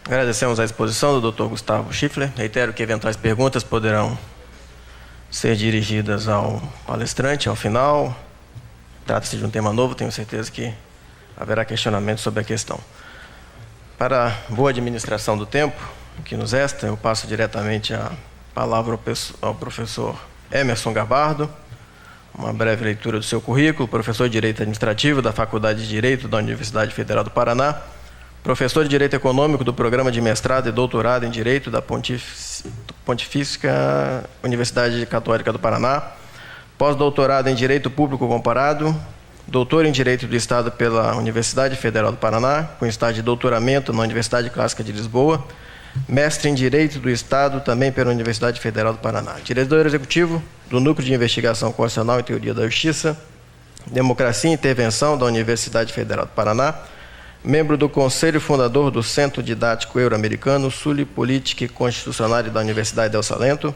Agradecemos a exposição do Dr. Gustavo Schiffler. Reitero que eventuais perguntas poderão ser dirigidas ao palestrante ao final. Trata-se de um tema novo, tenho certeza que haverá questionamento sobre a questão. Para a boa administração do tempo que nos resta, eu passo diretamente a palavra ao professor Emerson Gabardo. Uma breve leitura do seu currículo: professor de Direito Administrativo da Faculdade de Direito da Universidade Federal do Paraná, professor de Direito Econômico do Programa de Mestrado e Doutorado em Direito da Pontifícia Universidade Católica do Paraná, pós-doutorado em Direito Público Comparado, doutor em Direito do Estado pela Universidade Federal do Paraná, com estágio de doutoramento na Universidade Clássica de Lisboa, mestre em Direito do Estado também pela Universidade Federal do Paraná, diretor executivo do Núcleo de Investigação Constitucional e Teoria da Justiça, Democracia e Intervenção da Universidade Federal do Paraná, membro do Conselho Fundador do Centro Didático Euro-Americano, Sul Política e Constitucional da Universidade del Salento,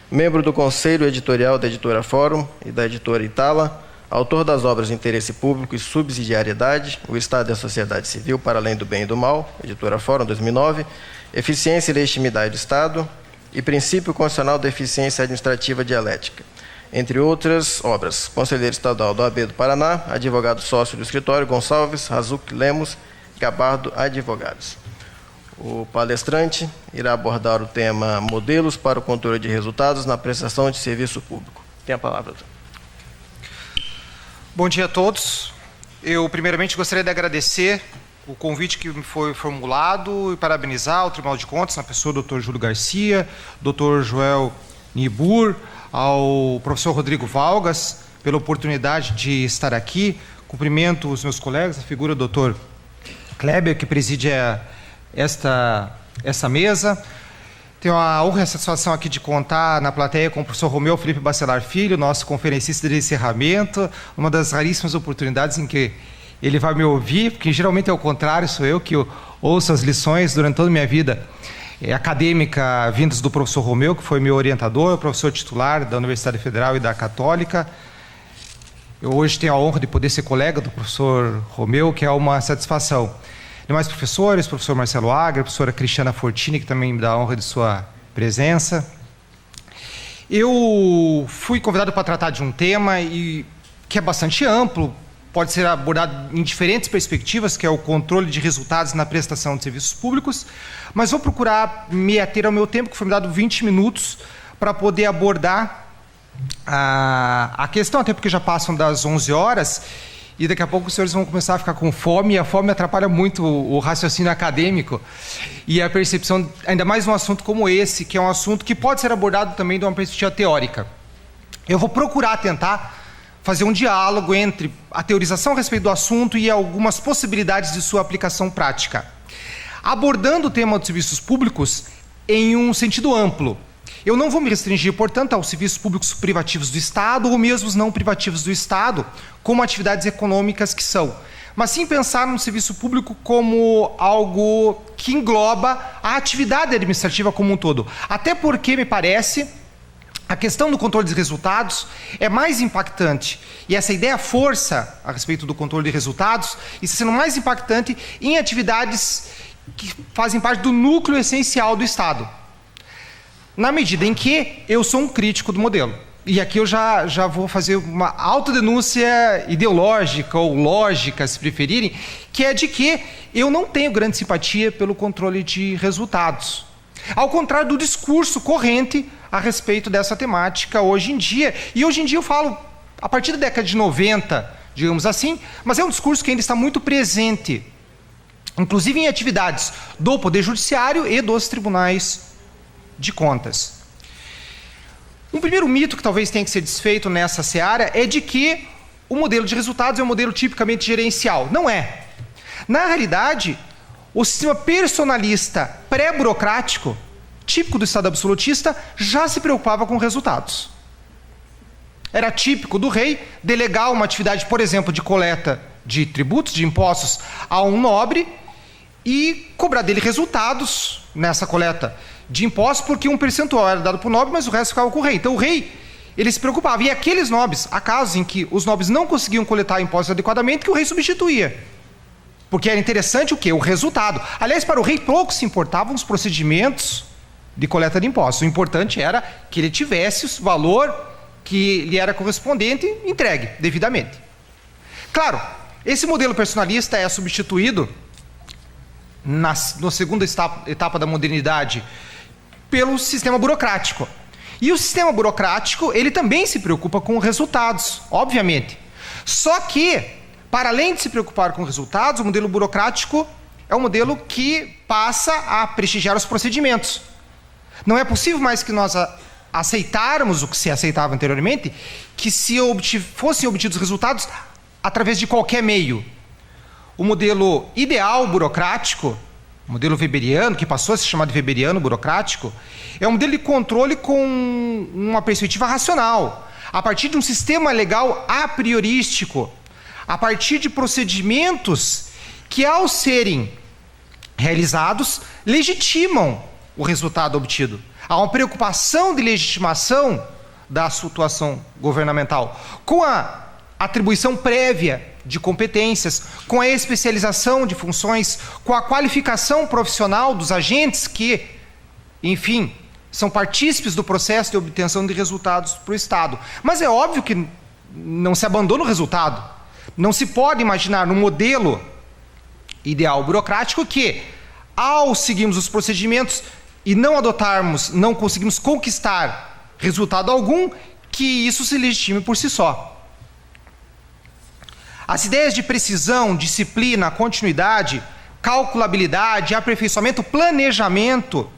membro do Conselho Editorial da Editora Fórum e da Editora Itala, autor das obras de Interesse Público e Subsidiariedade, O Estado e a Sociedade Civil para Além do Bem e do Mal, Editora Fórum, 2009, Eficiência e Legitimidade do Estado e Princípio Constitucional da Eficiência Administrativa Dialética, entre outras obras. Conselheiro estadual do AB do Paraná, advogado sócio do escritório Gonçalves, Razuc, Lemos, Gabardo Advogados. O palestrante irá abordar o tema Modelos para o Controle de Resultados na Prestação de Serviço Público. Tem a palavra, doutor. Bom dia a todos. Eu, primeiramente, gostaria de agradecer o convite que me foi formulado e parabenizar o Tribunal de Contas, na pessoa do Dr. Júlio Garcia, Dr. Joel Nibur, ao professor Rodrigo Valgas, pela oportunidade de estar aqui. Cumprimento os meus colegas, a figura do Dr. Kleber, que preside essa mesa. Tenho a honra e a satisfação aqui de contar na plateia com o professor Romeu Felipe Bacelar Filho, nosso conferencista de encerramento, uma das raríssimas oportunidades em que ele vai me ouvir, porque geralmente é o contrário, sou eu que ouço as lições durante toda a minha vida acadêmica, vindas do professor Romeu, que foi meu orientador, professor titular da Universidade Federal e da Católica. Eu hoje tenho a honra de poder ser colega do professor Romeu, que é uma satisfação. Demais professores, professor Marcelo Agra, professora Cristiana Fortini, que também me dá a honra de sua presença. Eu fui convidado para tratar de um tema que é bastante amplo, pode ser abordado em diferentes perspectivas, que é o controle de resultados na prestação de serviços públicos, mas vou procurar me ater ao meu tempo, que foi me dado 20 minutos, para poder abordar a questão, até porque já passam das 11 horas, e daqui a pouco os senhores vão começar a ficar com fome, e a fome atrapalha muito o raciocínio acadêmico e a percepção, ainda mais num assunto como esse, que é um assunto que pode ser abordado também de uma perspectiva teórica. Eu vou procurar tentar fazer um diálogo entre a teorização a respeito do assunto e algumas possibilidades de sua aplicação prática, abordando o tema dos serviços públicos em um sentido amplo. Eu não vou me restringir, portanto, aos serviços públicos privativos do Estado ou mesmo os não privativos do Estado, como atividades econômicas que são, mas sim pensar no serviço público como algo que engloba a atividade administrativa como um todo. Até porque, me parece, a questão do controle de resultados é mais impactante, e essa ideia força a respeito do controle de resultados está sendo mais impactante em atividades que fazem parte do núcleo essencial do Estado, na medida em que eu sou um crítico do modelo. E aqui eu já vou fazer uma autodenúncia ideológica ou lógica, se preferirem, que é de que eu não tenho grande simpatia pelo controle de resultados. Ao contrário do discurso corrente a respeito dessa temática hoje em dia. E hoje em dia eu falo a partir da década de 90, digamos assim, mas é um discurso que ainda está muito presente, inclusive em atividades do Poder Judiciário e dos tribunais de contas. Um primeiro mito que talvez tenha que ser desfeito nessa seara é de que o modelo de resultados é um modelo tipicamente gerencial. Não é. Na realidade, o sistema personalista pré-burocrático, típico do Estado absolutista, já se preocupava com resultados. Era típico do rei delegar uma atividade, por exemplo, de coleta de tributos, de impostos, a um nobre e cobrar dele resultados nessa coleta de impostos, porque um percentual era dado para o nobre, mas o resto ficava com o rei. Então o rei, ele se preocupava. E aqueles nobres, há casos em que os nobres não conseguiam coletar impostos adequadamente, que o rei substituía. Porque era interessante o quê? O resultado. Aliás, para o rei pouco se importavam os procedimentos de coleta de impostos. O importante era que ele tivesse o valor que lhe era correspondente entregue devidamente. Claro, esse modelo personalista é substituído na segunda etapa da modernidade pelo sistema burocrático. E o sistema burocrático, ele também se preocupa com resultados, obviamente. Só que, para além de se preocupar com resultados, o modelo burocrático é um modelo que passa a prestigiar os procedimentos. Não é possível mais que nós aceitarmos o que se aceitava anteriormente, que fossem obtidos resultados através de qualquer meio. O modelo ideal burocrático, o modelo weberiano, que passou a se chamar de weberiano burocrático, é um modelo de controle com uma perspectiva racional, a partir de um sistema legal a priorístico, a partir de procedimentos que, ao serem realizados, legitimam o resultado obtido. Há uma preocupação de legitimação da situação governamental, com a atribuição prévia de competências, com a especialização de funções, com a qualificação profissional dos agentes que, enfim, são partícipes do processo de obtenção de resultados para o Estado. Mas é óbvio que não se abandona o resultado. Não se pode imaginar no modelo ideal burocrático que, ao seguirmos os procedimentos e não conseguimos conquistar resultado algum, que isso se legitime por si só. As ideias de precisão, disciplina, continuidade, calculabilidade, aperfeiçoamento, planejamento,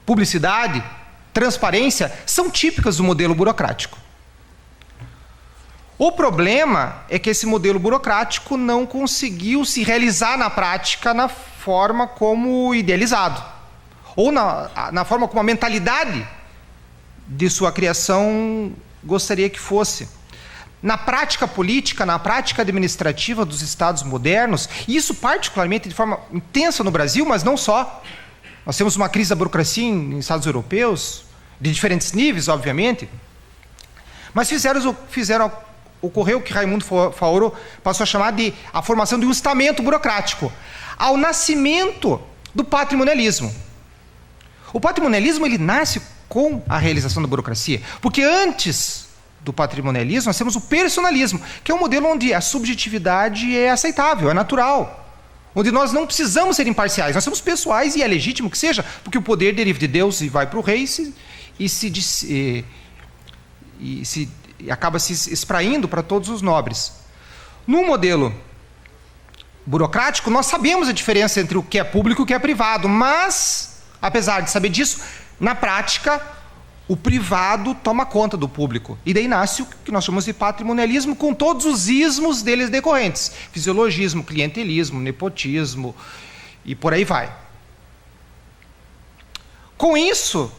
publicidade, transparência, são típicas do modelo burocrático. O problema é que esse modelo burocrático não conseguiu se realizar na prática na forma como idealizado, ou na forma como a mentalidade de sua criação gostaria que fosse. Na prática política, na prática administrativa dos Estados modernos, e isso particularmente de forma intensa no Brasil, mas não só. Nós temos uma crise da burocracia em Estados europeus, de diferentes níveis, obviamente, mas ocorreu o que Raimundo Faoro passou a chamar de a formação de um estamento burocrático, ao nascimento do patrimonialismo. O patrimonialismo, ele nasce com a realização da burocracia, porque antes do patrimonialismo nós temos o personalismo, que é um modelo onde a subjetividade é aceitável, é natural, onde nós não precisamos ser imparciais, nós somos pessoais e é legítimo que seja, porque o poder deriva de Deus e vai para o rei e acaba se espraindo para todos os nobres. No modelo burocrático, nós sabemos a diferença entre o que é público e o que é privado, mas, apesar de saber disso, na prática, o privado toma conta do público. E daí nasce o que nós chamamos de patrimonialismo, com todos os ismos deles decorrentes. Fisiologismo, clientelismo, nepotismo e por aí vai. Com isso,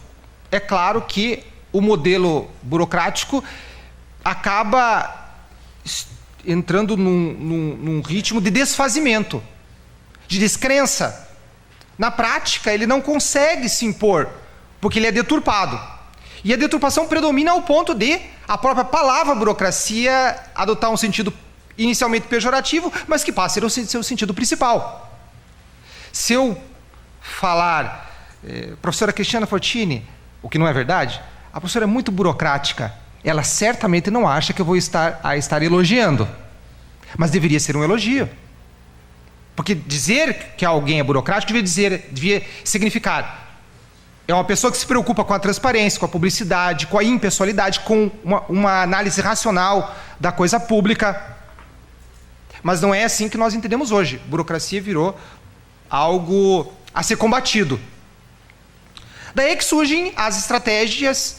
é claro que o modelo burocrático acaba entrando num ritmo de desfazimento, de descrença. Na prática, ele não consegue se impor, porque ele é deturpado. E a deturpação predomina ao ponto de a própria palavra burocracia adotar um sentido inicialmente pejorativo, mas que passa a ser o seu sentido principal. Se eu falar, professora Cristiana Fortini, o que não é verdade, a professora é muito burocrática, ela certamente não acha que eu vou estar elogiando, mas deveria ser um elogio. Porque dizer que alguém é burocrático devia significar: é uma pessoa que se preocupa com a transparência, com a publicidade, com a impessoalidade, com uma análise racional da coisa pública. Mas não é assim que nós entendemos hoje. Burocracia virou algo a ser combatido. Daí é que surgem as estratégias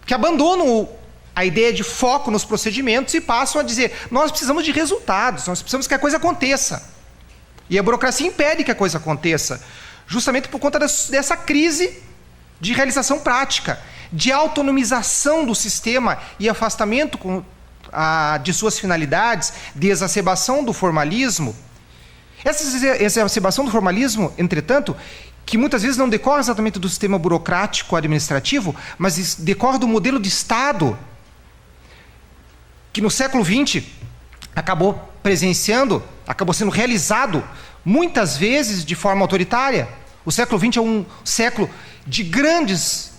que abandonam a ideia de foco nos procedimentos e passam a dizer: nós precisamos de resultados, nós precisamos que a coisa aconteça. E a burocracia impede que a coisa aconteça, justamente por conta dessa crise de realização prática, de autonomização do sistema e afastamento de suas finalidades, de exacerbação do formalismo. Essa exacerbação do formalismo, entretanto, que muitas vezes não decorre exatamente do sistema burocrático administrativo, mas decorre do modelo de Estado, que no século XX acabou presenciando, acabou sendo realizado muitas vezes de forma autoritária. O século XX é um século de grandes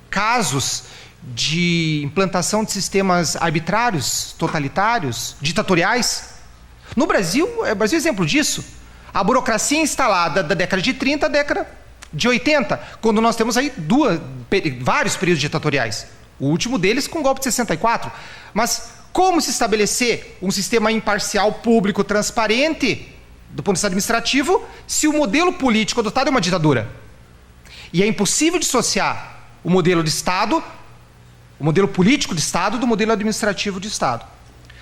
casos de implantação de sistemas arbitrários, totalitários, ditatoriais. No Brasil, o Brasil é exemplo disso. A burocracia instalada da década de 30 à década de 80, quando nós temos aí vários períodos ditatoriais. O último deles com o golpe de 64. Mas como se estabelecer um sistema imparcial, público, transparente, do ponto de vista administrativo, se o modelo político adotado é uma ditadura? E é impossível dissociar o modelo de Estado, o modelo político de Estado, do modelo administrativo de Estado.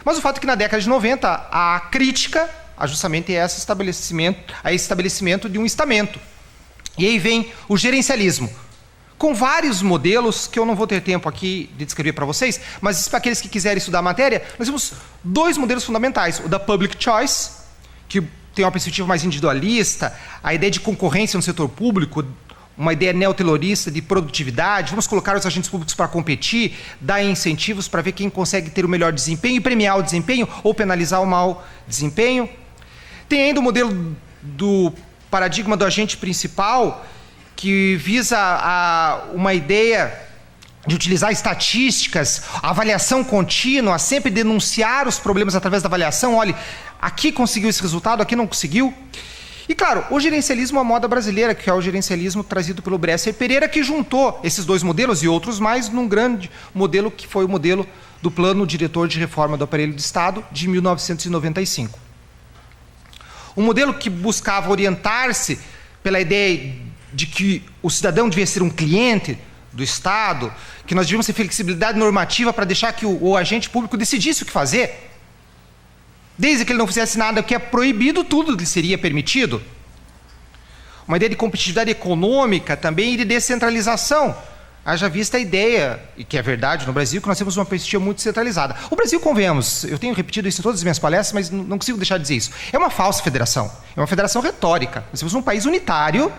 Mas o fato é que na década de 90, a crítica justamente a esse estabelecimento de um estamento. E aí vem o gerencialismo, com vários modelos que eu não vou ter tempo aqui de descrever para vocês, mas para aqueles que quiserem estudar a matéria, nós temos dois modelos fundamentais. O da public choice, que tem uma perspectiva mais individualista, a ideia de concorrência no setor público, uma ideia neotaylorista de produtividade, vamos colocar os agentes públicos para competir, dar incentivos para ver quem consegue ter o melhor desempenho e premiar o desempenho ou penalizar o mau desempenho. Tem ainda o modelo do paradigma do agente principal, que visa uma ideia de utilizar estatísticas, avaliação contínua, sempre denunciar os problemas através da avaliação. Olha, aqui conseguiu esse resultado, aqui não conseguiu. E claro, o gerencialismo à moda brasileira, que é o gerencialismo trazido pelo Bresser Pereira, que juntou esses dois modelos e outros mais num grande modelo que foi o modelo do Plano Diretor de Reforma do Aparelho de Estado de 1995. Um modelo que buscava orientar-se pela ideia de que o cidadão devia ser um cliente do Estado, que nós devíamos ter flexibilidade normativa para deixar que o agente público decidisse o que fazer. Desde que ele não fizesse nada que é proibido, tudo lhe seria permitido. Uma ideia de competitividade econômica também e de descentralização. Haja vista a ideia, e que é verdade no Brasil, que nós temos uma perspectiva muito centralizada. O Brasil, convenhamos, eu tenho repetido isso em todas as minhas palestras, mas não consigo deixar de dizer isso. É uma falsa federação. É uma federação retórica. Nós temos um país unitário,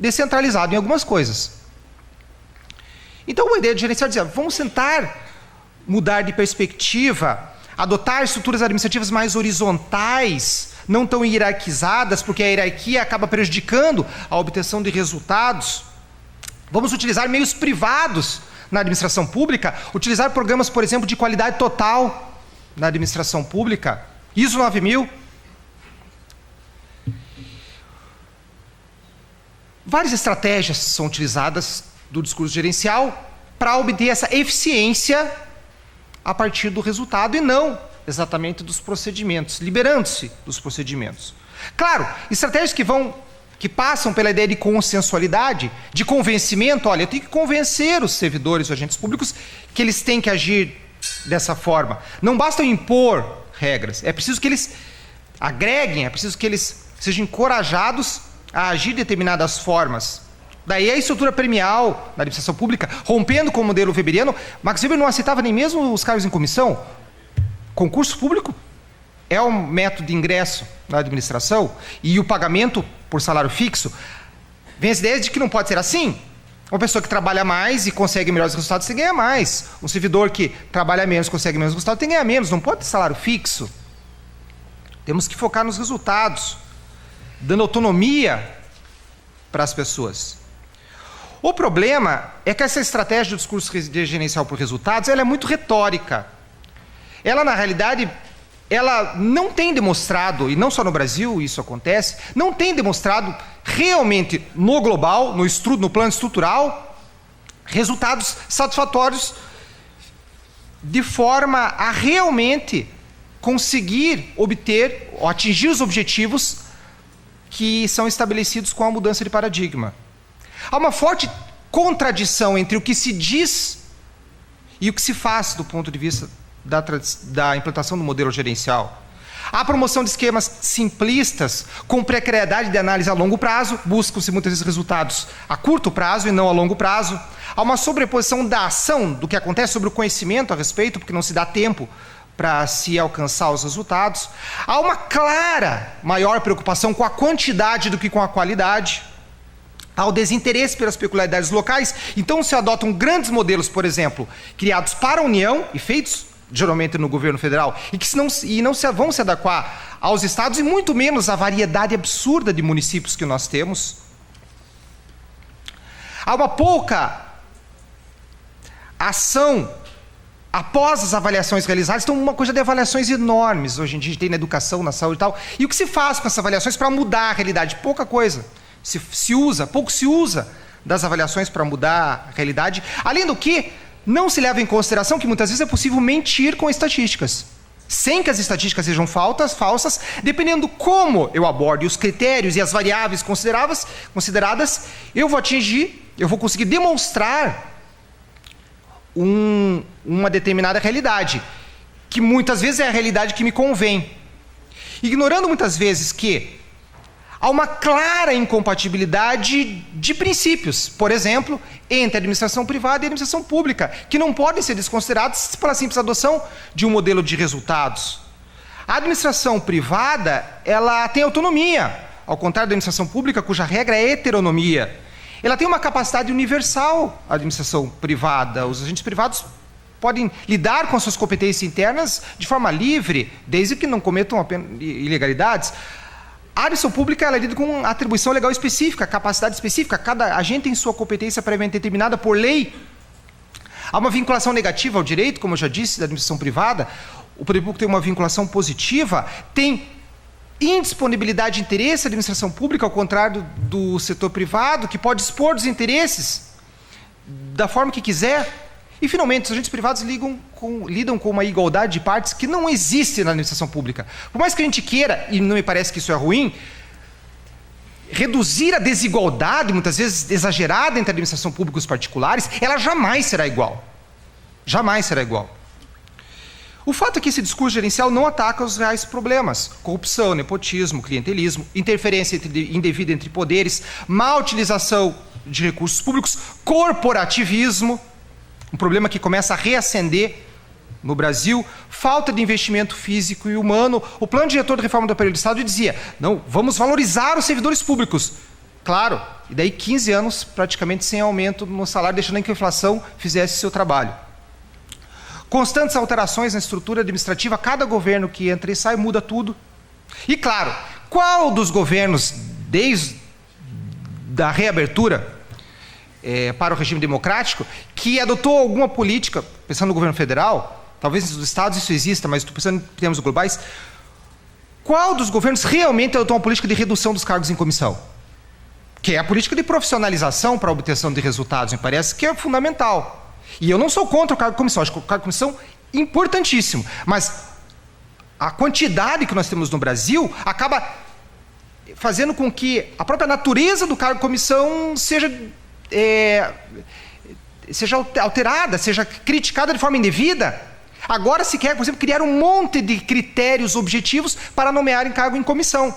descentralizado em algumas coisas. Então, a ideia de gerenciar dizia, vamos tentar mudar de perspectiva, adotar estruturas administrativas mais horizontais, não tão hierarquizadas, porque a hierarquia acaba prejudicando a obtenção de resultados. Vamos utilizar meios privados na administração pública, utilizar programas, por exemplo, de qualidade total na administração pública, ISO 9000. Várias estratégias são utilizadas do discurso gerencial para obter essa eficiência a partir do resultado e não exatamente dos procedimentos, liberando-se dos procedimentos. Claro, estratégias que passam pela ideia de consensualidade, de convencimento. Olha, eu tenho que convencer os servidores, os agentes públicos, que eles têm que agir dessa forma. Não basta impor regras, é preciso que eles agreguem, é preciso que eles sejam encorajados a agir de determinadas formas. Daí a estrutura premial na administração pública, rompendo com o modelo weberiano. Max Weber não aceitava nem mesmo os cargos em comissão. Concurso público é um método de ingresso na administração e o pagamento por salário fixo. Vem as ideias de que não pode ser assim. Uma pessoa que trabalha mais e consegue melhores resultados tem que ganhar mais. Um servidor que trabalha menos e consegue menos resultados tem que ganhar menos. Não pode ter salário fixo. Temos que focar nos resultados, dando autonomia para as pessoas. O problema é que essa estratégia do discurso gerencial por resultados, ela é muito retórica. Ela, na realidade, ela não tem demonstrado, e não só no Brasil isso acontece, não tem demonstrado realmente no global, no plano estrutural, resultados satisfatórios de forma a realmente conseguir obter ou atingir os objetivos que são estabelecidos com a mudança de paradigma. Há uma forte contradição entre o que se diz e o que se faz do ponto de vista da implantação do modelo gerencial. Há promoção de esquemas simplistas com precariedade de análise a longo prazo, buscam-se muitas vezes resultados a curto prazo e não a longo prazo. Há uma sobreposição da ação, do que acontece sobre o conhecimento a respeito, porque não se dá tempo para se alcançar os resultados. Há uma clara maior preocupação com a quantidade do que com a qualidade. Há o desinteresse pelas peculiaridades locais, então se adotam grandes modelos, por exemplo, criados para a União e feitos geralmente no governo federal, e que não vão se adequar aos estados e muito menos à variedade absurda de municípios que nós temos. Há uma pouca ação após as avaliações realizadas. Então, uma coisa de avaliações enormes hoje em dia, a gente tem na educação, na saúde e tal. E o que se faz com essas avaliações para mudar a realidade? Pouca coisa. Pouco se usa das avaliações para mudar a realidade. Além do que, não se leva em consideração que muitas vezes é possível mentir com estatísticas, sem que as estatísticas sejam falsas, dependendo como eu abordo os critérios e as variáveis consideradas, eu vou conseguir demonstrar uma determinada realidade, que muitas vezes é a realidade que me convém, ignorando muitas vezes que há uma clara incompatibilidade de princípios, por exemplo, entre a administração privada e a administração pública, que não podem ser desconsiderados pela simples adoção de um modelo de resultados. A administração privada, ela tem autonomia, ao contrário da administração pública, cuja regra é heteronomia. Ela tem uma capacidade universal, a administração privada. Os agentes privados podem lidar com as suas competências internas de forma livre, desde que não cometam apenas ilegalidades. A administração pública, ela lida com atribuição legal específica, capacidade específica. Cada agente tem sua competência previamente determinada por lei. Há uma vinculação negativa ao direito, como eu já disse, da administração privada. O poder público tem uma vinculação positiva, tem indisponibilidade de interesse da administração pública, ao contrário do setor privado, que pode expor dos interesses da forma que quiser. E, finalmente, os agentes privados lidam com uma igualdade de partes que não existe na administração pública. Por mais que a gente queira, e não me parece que isso é ruim, reduzir a desigualdade, muitas vezes exagerada, entre a administração pública e os particulares, ela jamais será igual. Jamais será igual. O fato é que esse discurso gerencial não ataca os reais problemas: corrupção, nepotismo, clientelismo, interferência indevida entre poderes, má utilização de recursos públicos, corporativismo, um problema que começa a reacender no Brasil, falta de investimento físico e humano. O plano diretor de reforma do aparelho do Estado dizia: não, vamos valorizar os servidores públicos. Claro, e daí 15 anos praticamente sem aumento no salário, deixando que a inflação fizesse seu trabalho. Constantes alterações na estrutura administrativa, cada governo que entra e sai muda tudo. E claro, qual dos governos, desde a reabertura para o regime democrático, que adotou alguma política, pensando no governo federal, talvez nos estados isso exista, mas estou pensando em termos globais, qual dos governos realmente adotou uma política de redução dos cargos em comissão? Que é a política de profissionalização para a obtenção de resultados, me parece que é fundamental. E eu não sou contra o cargo de comissão, acho que o cargo de comissão é importantíssimo, mas a quantidade que nós temos no Brasil acaba fazendo com que a própria natureza do cargo de comissão seja alterada, seja criticada de forma indevida. Agora se quer, por exemplo, criar um monte de critérios objetivos para nomear em cargo em comissão,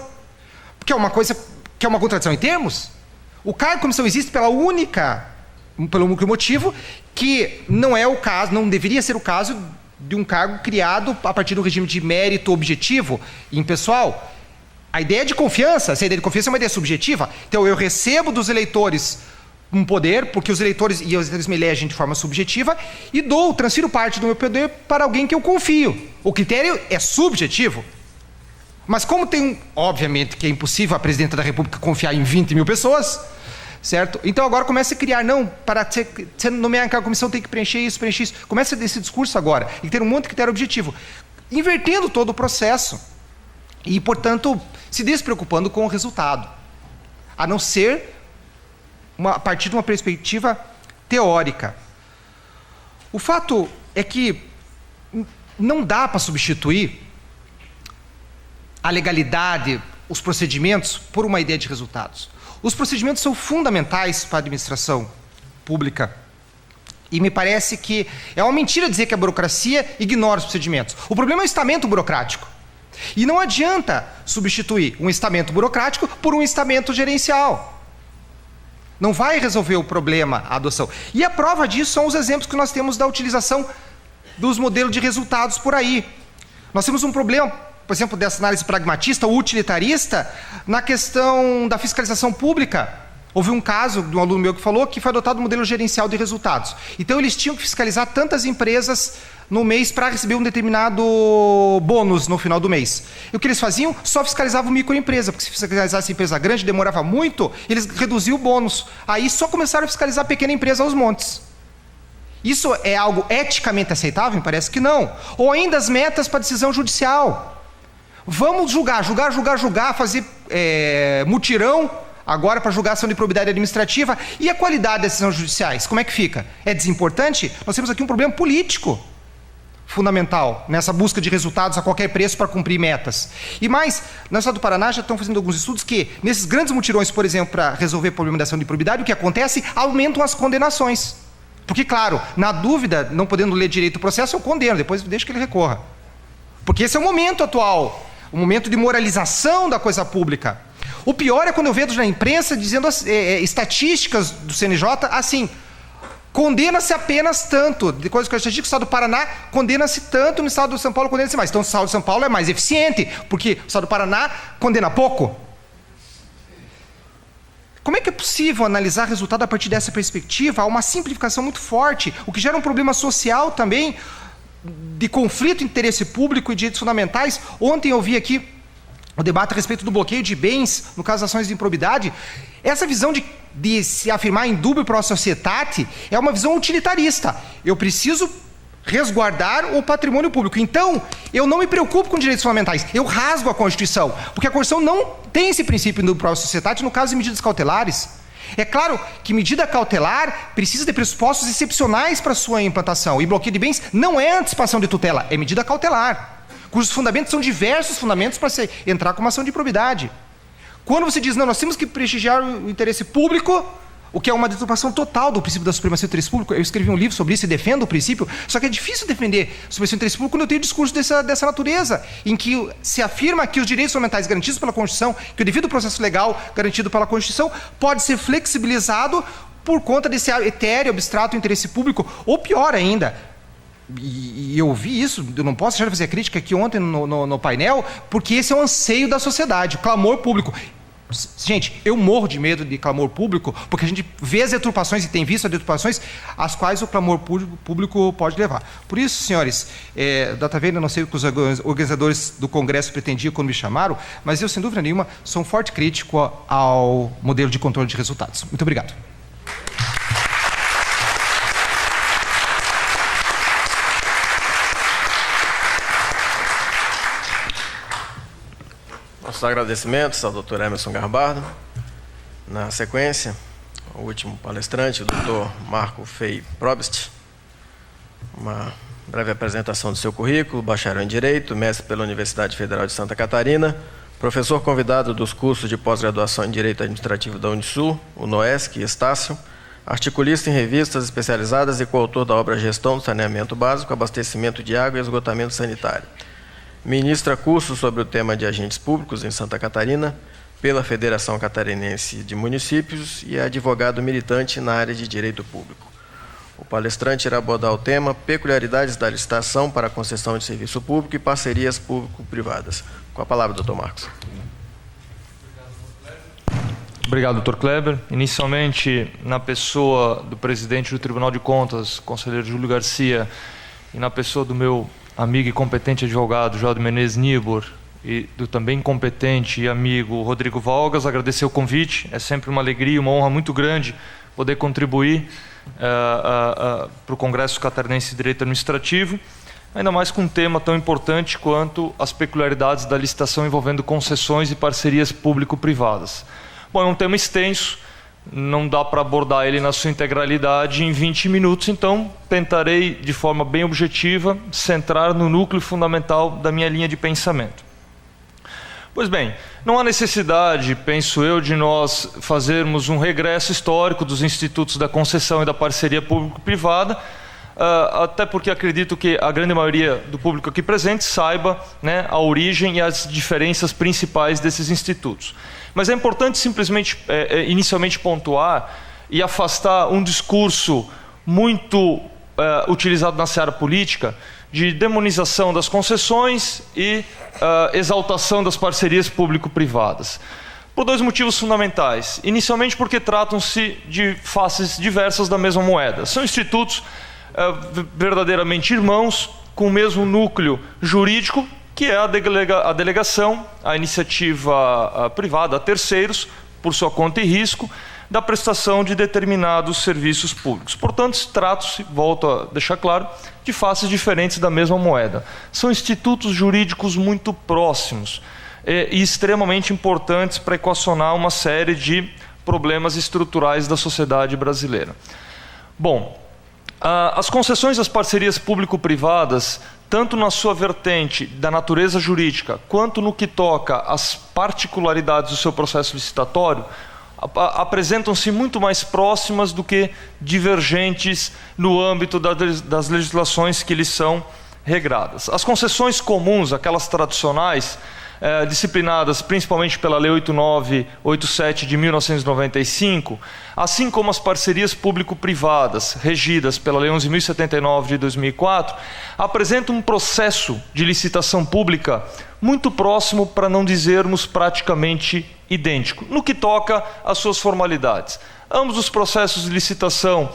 porque é uma coisa que é uma contradição em termos. O cargo de comissão existe pelo único motivo que não é o caso, não deveria ser o caso de um cargo criado a partir do regime de mérito objetivo impessoal. A ideia de confiança, essa ideia de confiança é uma ideia subjetiva. Então eu recebo dos eleitores um poder, porque os eleitores me elegem de forma subjetiva, e transfiro parte do meu poder para alguém que eu confio. O critério é subjetivo. Mas como obviamente que é impossível a presidenta da República confiar em 20 mil pessoas, certo? Então agora começa a criar, não, para você nomear em cargo de comissão tem que preencher isso. Começa esse discurso agora, e ter um monte de critério objetivo, invertendo todo o processo e, portanto, se despreocupando com o resultado, a não ser a partir de uma perspectiva teórica. O fato é que não dá para substituir a legalidade, os procedimentos, por uma ideia de resultados. Os procedimentos são fundamentais para a administração pública. E me parece que é uma mentira dizer que a burocracia ignora os procedimentos. O problema é o estamento burocrático. E não adianta substituir um estamento burocrático por um estamento gerencial. Não vai resolver o problema a adoção. E a prova disso são os exemplos que nós temos da utilização dos modelos de resultados por aí. Nós temos um problema, por exemplo, dessa análise pragmatista ou utilitarista na questão da fiscalização pública. Houve um caso de um aluno meu que falou que foi adotado um modelo gerencial de resultados. Então eles tinham que fiscalizar tantas empresas no mês para receber um determinado bônus no final do mês. E o que eles faziam? Só fiscalizavam microempresa, porque se fiscalizasse empresa grande demorava muito, eles reduziam o bônus. Aí só começaram a fiscalizar a pequena empresa aos montes. Isso é algo eticamente aceitável? Me parece que não. Ou ainda as metas para decisão judicial. Vamos julgar, fazer mutirão agora para julgação de improbidade administrativa. E a qualidade das decisões judiciais, como é que fica? É desimportante? Nós temos aqui um problema político fundamental nessa busca de resultados a qualquer preço para cumprir metas. E mais, no estado do Paraná já estão fazendo alguns estudos que, nesses grandes mutirões, por exemplo, para resolver o problema da ação de improbidade, o que acontece? Aumentam as condenações. Porque, claro, na dúvida, não podendo ler direito o processo, eu condeno, depois deixo que ele recorra. Porque esse é o momento atual, o momento de moralização da coisa pública. O pior é quando eu vejo na imprensa dizendo estatísticas do CNJ assim: condena-se apenas tanto, de coisas que eu estatística, o estado do Paraná condena-se tanto, no estado de São Paulo condena-se mais. Então o estado de São Paulo é mais eficiente, porque o estado do Paraná condena pouco. Como é que é possível analisar resultado a partir dessa perspectiva? Há uma simplificação muito forte, o que gera um problema social também, de conflito entre interesse público e direitos fundamentais. Ontem eu vi aqui o debate a respeito do bloqueio de bens, no caso das ações de improbidade. Essa visão de se afirmar em dubio pro societate é uma visão utilitarista. Eu preciso resguardar o patrimônio público. Então, eu não me preocupo com direitos fundamentais. Eu rasgo a Constituição, porque a Constituição não tem esse princípio do pro societate no caso de medidas cautelares. É claro que medida cautelar precisa de pressupostos excepcionais para sua implantação. E bloqueio de bens não é antecipação de tutela, é medida cautelar, cujos fundamentos são diversos fundamentos para se entrar com uma ação de improbidade. Quando você diz, não, nós temos que prestigiar o interesse público, o que é uma deturpação total do princípio da supremacia do interesse público. Eu escrevi um livro sobre isso e defendo o princípio, só que é difícil defender a supremacia do interesse público quando eu tenho discurso dessa natureza, em que se afirma que os direitos fundamentais garantidos pela Constituição, que o devido processo legal garantido pela Constituição, pode ser flexibilizado por conta desse etéreo, abstrato interesse público, ou pior ainda. E eu vi isso, eu não posso deixar de fazer a crítica aqui ontem no painel, porque esse é o anseio da sociedade, o clamor público. Gente, eu morro de medo de clamor público, porque a gente vê as deturpações e tem visto as deturpações às quais o clamor público pode levar. Por isso, senhores, data vez, eu não sei o que os organizadores do Congresso pretendiam quando me chamaram, mas eu, sem dúvida nenhuma, sou um forte crítico ao modelo de controle de resultados. Muito obrigado. Nossos agradecimentos ao Dr. Emerson Garbardo. Na sequência, o último palestrante, o Dr. Marco Fei Probst. Uma breve apresentação do seu currículo: bacharel em Direito, mestre pela Universidade Federal de Santa Catarina, professor convidado dos cursos de pós-graduação em Direito Administrativo da Unisul, o NOESC e Estácio, articulista em revistas especializadas e coautor da obra Gestão do Saneamento Básico, Abastecimento de Água e Esgotamento Sanitário. Ministra cursos sobre o tema de agentes públicos em Santa Catarina pela Federação Catarinense de Municípios e é advogado militante na área de Direito Público. O palestrante irá abordar o tema Peculiaridades da licitação para a concessão de serviço público e parcerias público-privadas. Com a palavra, Dr. Marcos. Obrigado, Dr. Kleber. Inicialmente, na pessoa do presidente do Tribunal de Contas, conselheiro Júlio Garcia, e na pessoa do meu amigo e competente advogado João Menezes Nibor e do também competente e amigo Rodrigo Valgas, agradecer o convite. É sempre uma alegria, uma honra muito grande poder contribuir para o Congresso Catarinense de Direito Administrativo, ainda mais com um tema tão importante quanto as peculiaridades da licitação envolvendo concessões e parcerias público-privadas. Bom, é um tema extenso, não dá para abordar ele na sua integralidade em 20 minutos, então tentarei, de forma bem objetiva, centrar no núcleo fundamental da minha linha de pensamento. Pois bem, não há necessidade, penso eu, de nós fazermos um regresso histórico dos institutos da concessão e da parceria público-privada, até porque acredito que a grande maioria do público aqui presente saiba, né, a origem e as diferenças principais desses institutos. Mas é importante simplesmente, inicialmente, pontuar e afastar um discurso muito utilizado na seara política de demonização das concessões e exaltação das parcerias público-privadas. Por dois motivos fundamentais. Inicialmente porque tratam-se de faces diversas da mesma moeda. São institutos verdadeiramente irmãos, com o mesmo núcleo jurídico, que é a delegação, a iniciativa privada a terceiros, por sua conta e risco, da prestação de determinados serviços públicos. Portanto, trata-se, volto a deixar claro, de faces diferentes da mesma moeda. São institutos jurídicos muito próximos e extremamente importantes para equacionar uma série de problemas estruturais da sociedade brasileira. Bom, as concessões às parcerias público-privadas, tanto na sua vertente da natureza jurídica, quanto no que toca às particularidades do seu processo licitatório, apresentam-se muito mais próximas do que divergentes no âmbito das legislações que lhes são regradas. As concessões comuns, aquelas tradicionais, disciplinadas principalmente pela Lei 8987 de 1995, assim como as parcerias público-privadas, regidas pela Lei 11.079 de 2004, apresentam um processo de licitação pública muito próximo, para não dizermos praticamente idêntico, no que toca às suas formalidades. Ambos os processos de licitação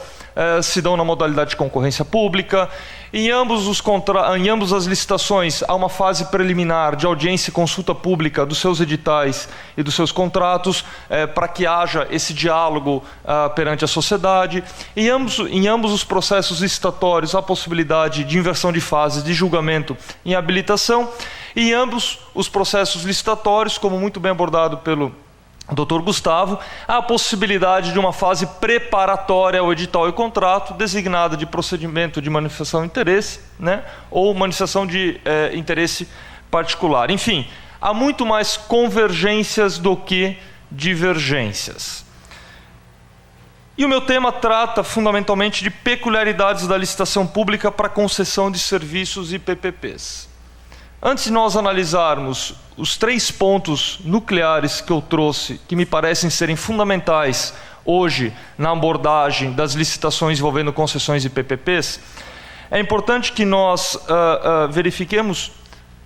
se dão na modalidade de concorrência pública. Em ambas as licitações há uma fase preliminar de audiência e consulta pública dos seus editais e dos seus contratos, para que haja esse diálogo perante a sociedade. Em ambos os processos licitatórios há a possibilidade de inversão de fases de julgamento em habilitação. E em ambos os processos licitatórios, como muito bem abordado pelo Dr. Gustavo, há a possibilidade de uma fase preparatória ao edital e contrato, designada de procedimento de manifestação de interesse, ou manifestação de interesse particular. Enfim, há muito mais convergências do que divergências. E o meu tema trata fundamentalmente de peculiaridades da licitação pública para concessão de serviços e PPPs. Antes de nós analisarmos os 3 pontos nucleares que eu trouxe, que me parecem serem fundamentais hoje na abordagem das licitações envolvendo concessões e PPPs, é importante que nós verifiquemos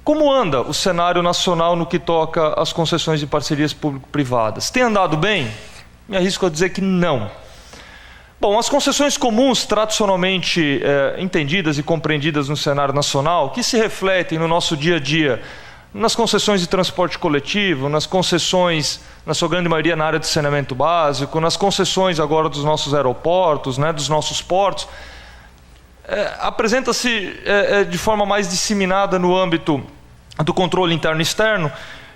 como anda o cenário nacional no que toca às concessões de parcerias público-privadas. Tem andado bem? Me arrisco a dizer que não. Bom, as concessões comuns, tradicionalmente entendidas e compreendidas no cenário nacional, que se refletem no nosso dia a dia, nas concessões de transporte coletivo, nas concessões, na sua grande maioria, na área de saneamento básico, nas concessões agora dos nossos aeroportos, dos nossos portos, apresenta-se de forma mais disseminada no âmbito do controle interno e externo,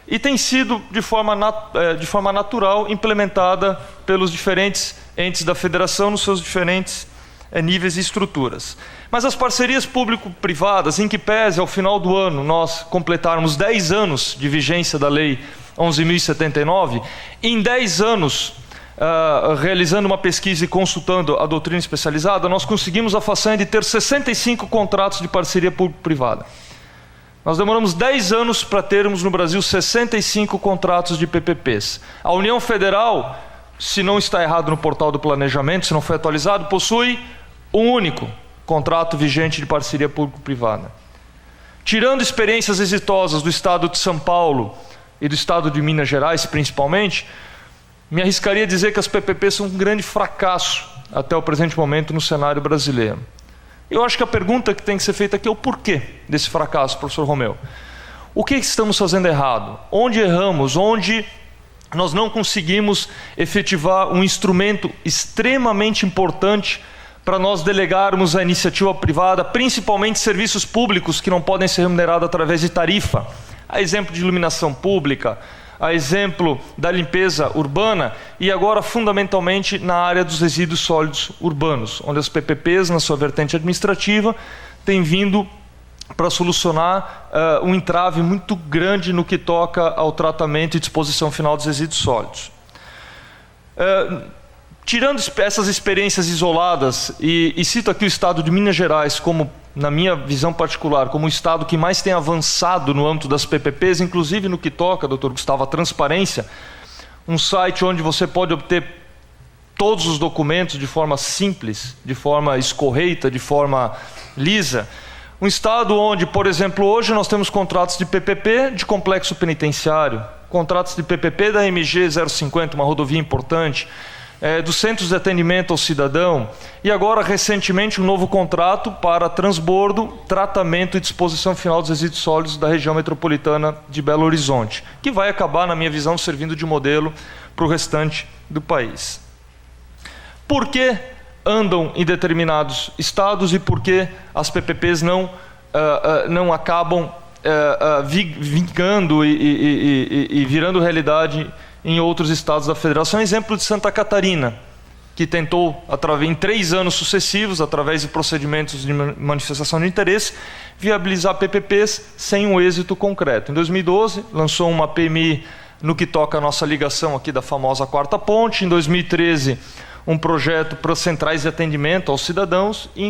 e tem sido de forma natural implementada pelos diferentes entes da federação nos seus diferentes níveis e estruturas. Mas as parcerias público-privadas, em que pese ao final do ano nós completarmos 10 anos de vigência da Lei 11.079, em 10 anos, realizando uma pesquisa e consultando a doutrina especializada, nós conseguimos a façanha de ter 65 contratos de parceria público-privada. Nós demoramos 10 anos para termos no Brasil 65 contratos de PPPs. A União Federal, se não está errado no portal do planejamento, se não foi atualizado, possui um único contrato vigente de parceria público-privada. Tirando experiências exitosas do estado de São Paulo e do estado de Minas Gerais, principalmente, me arriscaria a dizer que as PPPs são um grande fracasso até o presente momento no cenário brasileiro. Eu acho que a pergunta que tem que ser feita aqui é o porquê desse fracasso, professor Romeu. O que estamos fazendo errado? Onde erramos? Onde nós não conseguimos efetivar um instrumento extremamente importante para nós delegarmos à iniciativa privada, principalmente serviços públicos que não podem ser remunerados através de tarifa? A exemplo de iluminação pública, a exemplo da limpeza urbana e agora fundamentalmente na área dos resíduos sólidos urbanos, onde as PPPs, na sua vertente administrativa, têm vindo para solucionar um entrave muito grande no que toca ao tratamento e disposição final dos resíduos sólidos. Tirando essas experiências isoladas, e cito aqui o estado de Minas Gerais como, na minha visão particular, como o estado que mais tem avançado no âmbito das PPPs, inclusive no que toca, doutor Gustavo, a transparência, um site onde você pode obter todos os documentos de forma simples, de forma escorreita, de forma lisa. Um estado onde, por exemplo, hoje nós temos contratos de PPP de complexo penitenciário, contratos de PPP da MG 050, uma rodovia importante, dos centros de atendimento ao cidadão e agora, recentemente, um novo contrato para transbordo, tratamento e disposição final dos resíduos sólidos da região metropolitana de Belo Horizonte, que vai acabar, na minha visão, servindo de modelo para o restante do país. Por que andam em determinados estados e por que as PPPs não acabam vingando e virando realidade em outros estados da federação? Exemplo de Santa Catarina, que tentou, em 3 anos sucessivos, através de procedimentos de manifestação de interesse, viabilizar PPPs sem um êxito concreto. Em 2012, lançou uma PMI no que toca a nossa ligação aqui da famosa Quarta Ponte. Em 2013, um projeto para centrais de atendimento aos cidadãos. E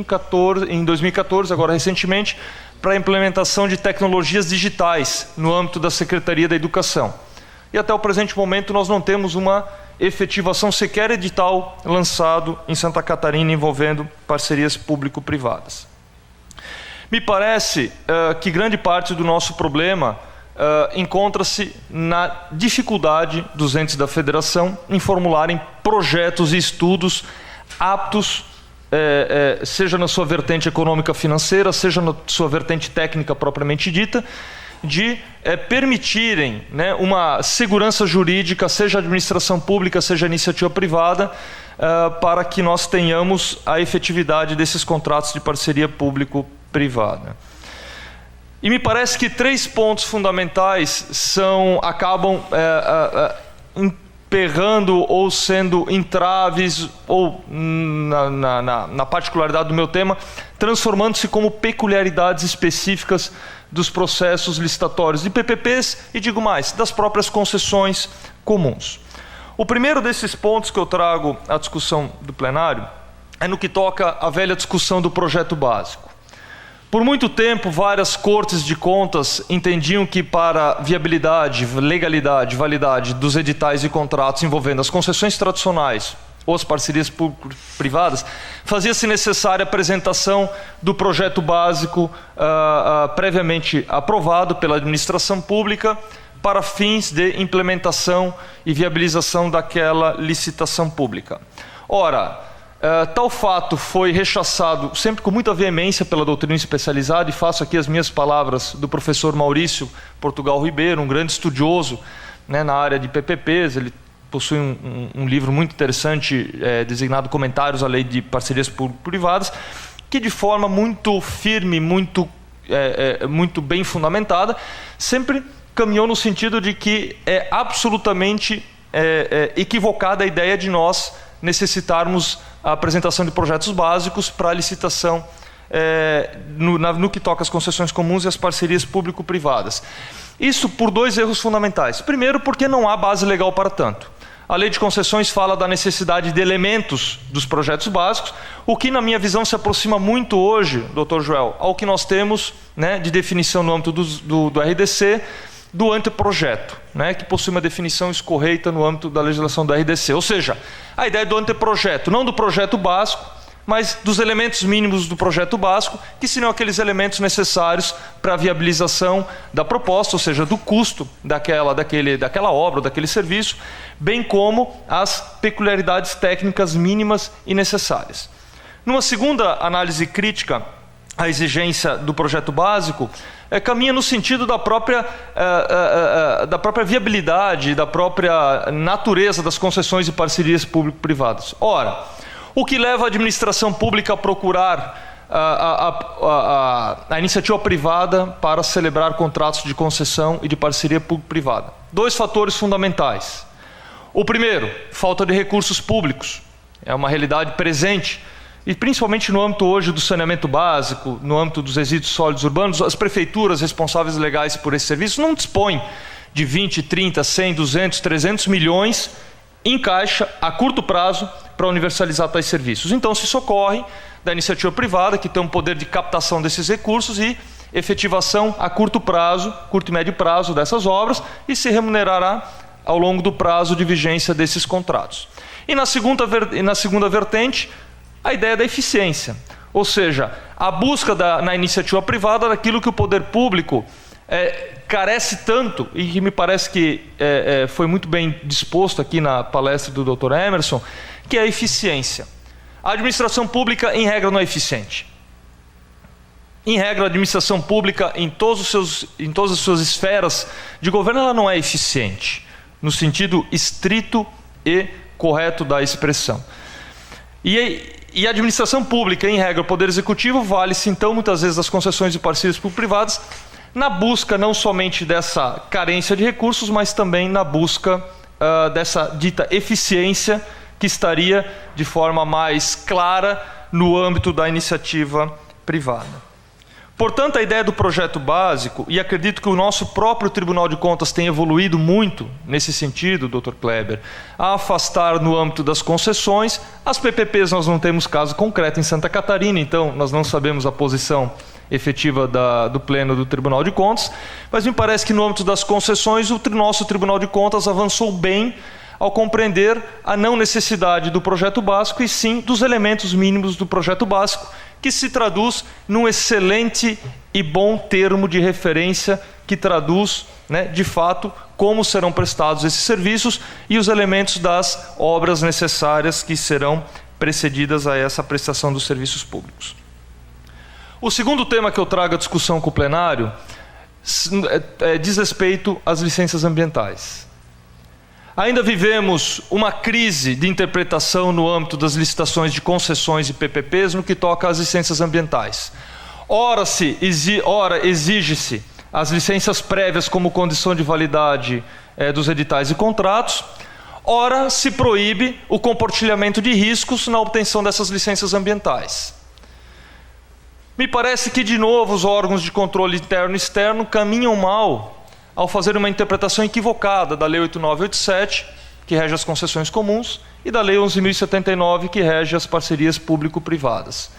em 2014, agora recentemente, para a implementação de tecnologias digitais no âmbito da Secretaria da Educação. E até o presente momento nós não temos uma efetivação sequer edital lançado em Santa Catarina envolvendo parcerias público-privadas. Me parece que grande parte do nosso problema encontra-se na dificuldade dos entes da federação em formularem projetos e estudos aptos, seja na sua vertente econômica financeira, seja na sua vertente técnica propriamente dita, de permitirem, né, uma segurança jurídica, seja a administração pública, seja a iniciativa privada, para que nós tenhamos a efetividade desses contratos de parceria público-privada. E me parece que 3 pontos fundamentais acabam emperrando ou sendo entraves, ou, na particularidade do meu tema, transformando-se como peculiaridades específicas dos processos licitatórios de PPPs e, digo mais, das próprias concessões comuns. O primeiro desses pontos que eu trago à discussão do plenário é no que toca à velha discussão do projeto básico. Por muito tempo, várias cortes de contas entendiam que para viabilidade, legalidade, validade dos editais e contratos envolvendo as concessões tradicionais ou as parcerias público-privadas, fazia-se necessária a apresentação do projeto básico previamente aprovado pela administração pública para fins de implementação e viabilização daquela licitação pública. Ora, tal fato foi rechaçado sempre com muita veemência pela doutrina especializada, e faço aqui as minhas palavras do professor Maurício Portugal Ribeiro, um grande estudioso, né, na área de PPPs. Ele possui um livro muito interessante, designado Comentários à Lei de Parcerias Público-Privadas, que de forma muito firme, muito bem fundamentada, sempre caminhou no sentido de que é absolutamente equivocada a ideia de nós necessitarmos a apresentação de projetos básicos para a licitação no que toca às concessões comuns e às parcerias público-privadas. Isso por 2 erros fundamentais. Primeiro, porque não há base legal para tanto. A lei de concessões fala da necessidade de elementos dos projetos básicos, o que, na minha visão, se aproxima muito hoje, doutor Joel, ao que nós temos, né, de definição no âmbito do RDC, do anteprojeto, né, que possui uma definição escorreita no âmbito da legislação do RDC. Ou seja, a ideia do anteprojeto, não do projeto básico, mas dos elementos mínimos do projeto básico, que seriam aqueles elementos necessários para a viabilização da proposta, ou seja, do custo daquela obra, daquele serviço, bem como as peculiaridades técnicas mínimas e necessárias. Numa segunda análise crítica à exigência do projeto básico, caminha no sentido da própria viabilidade, da própria natureza das concessões e parcerias público-privadas. Ora, o que leva a administração pública a procurar a iniciativa privada para celebrar contratos de concessão e de parceria público-privada? 2 fatores fundamentais. O primeiro, falta de recursos públicos. É uma realidade presente, e principalmente no âmbito hoje do saneamento básico, no âmbito dos resíduos sólidos urbanos, as prefeituras responsáveis legais por esse serviço não dispõem de 20, 30, 100, 200, 300 milhões em caixa a curto prazo para universalizar tais serviços. Então se socorre da iniciativa privada, que tem um poder de captação desses recursos e efetivação a curto prazo, curto e médio prazo dessas obras, e se remunerará ao longo do prazo de vigência desses contratos. E na segunda vertente, a ideia da eficiência, ou seja, a busca na iniciativa privada daquilo que o poder público carece tanto, e que me parece que foi muito bem disposto aqui na palestra do Dr. Emerson, que é a eficiência. A administração pública, em regra, não é eficiente. Em regra, a administração pública, em todas as suas esferas de governo, ela não é eficiente, no sentido estrito e correto da expressão. E a administração pública, em regra, o Poder Executivo, vale-se, então, muitas vezes, das concessões de parcerias público-privadas, na busca não somente dessa carência de recursos, mas também na busca dessa dita eficiência, que estaria de forma mais clara no âmbito da iniciativa privada. Portanto, a ideia do projeto básico, e acredito que o nosso próprio Tribunal de Contas tem evoluído muito nesse sentido, Dr. Kleber, a afastar no âmbito das concessões. As PPPs nós não temos caso concreto em Santa Catarina, então nós não sabemos a posição efetiva do Pleno do Tribunal de Contas, mas me parece que no âmbito das concessões o nosso Tribunal de Contas avançou bem ao compreender a não necessidade do projeto básico e sim dos elementos mínimos do projeto básico, que se traduz num excelente e bom termo de referência que traduz, de fato, como serão prestados esses serviços e os elementos das obras necessárias que serão precedidas a essa prestação dos serviços públicos. O segundo tema que eu trago à discussão com o plenário diz respeito às licenças ambientais. Ainda vivemos uma crise de interpretação no âmbito das licitações de concessões e PPPs no que toca às licenças ambientais. Ora exige-se as licenças prévias como condição de validade dos editais e contratos, ora se proíbe o compartilhamento de riscos na obtenção dessas licenças ambientais. Me parece que, de novo, os órgãos de controle interno e externo caminham mal ao fazer uma interpretação equivocada da Lei 8987, que rege as concessões comuns, e da Lei 11.079, que rege as parcerias público-privadas.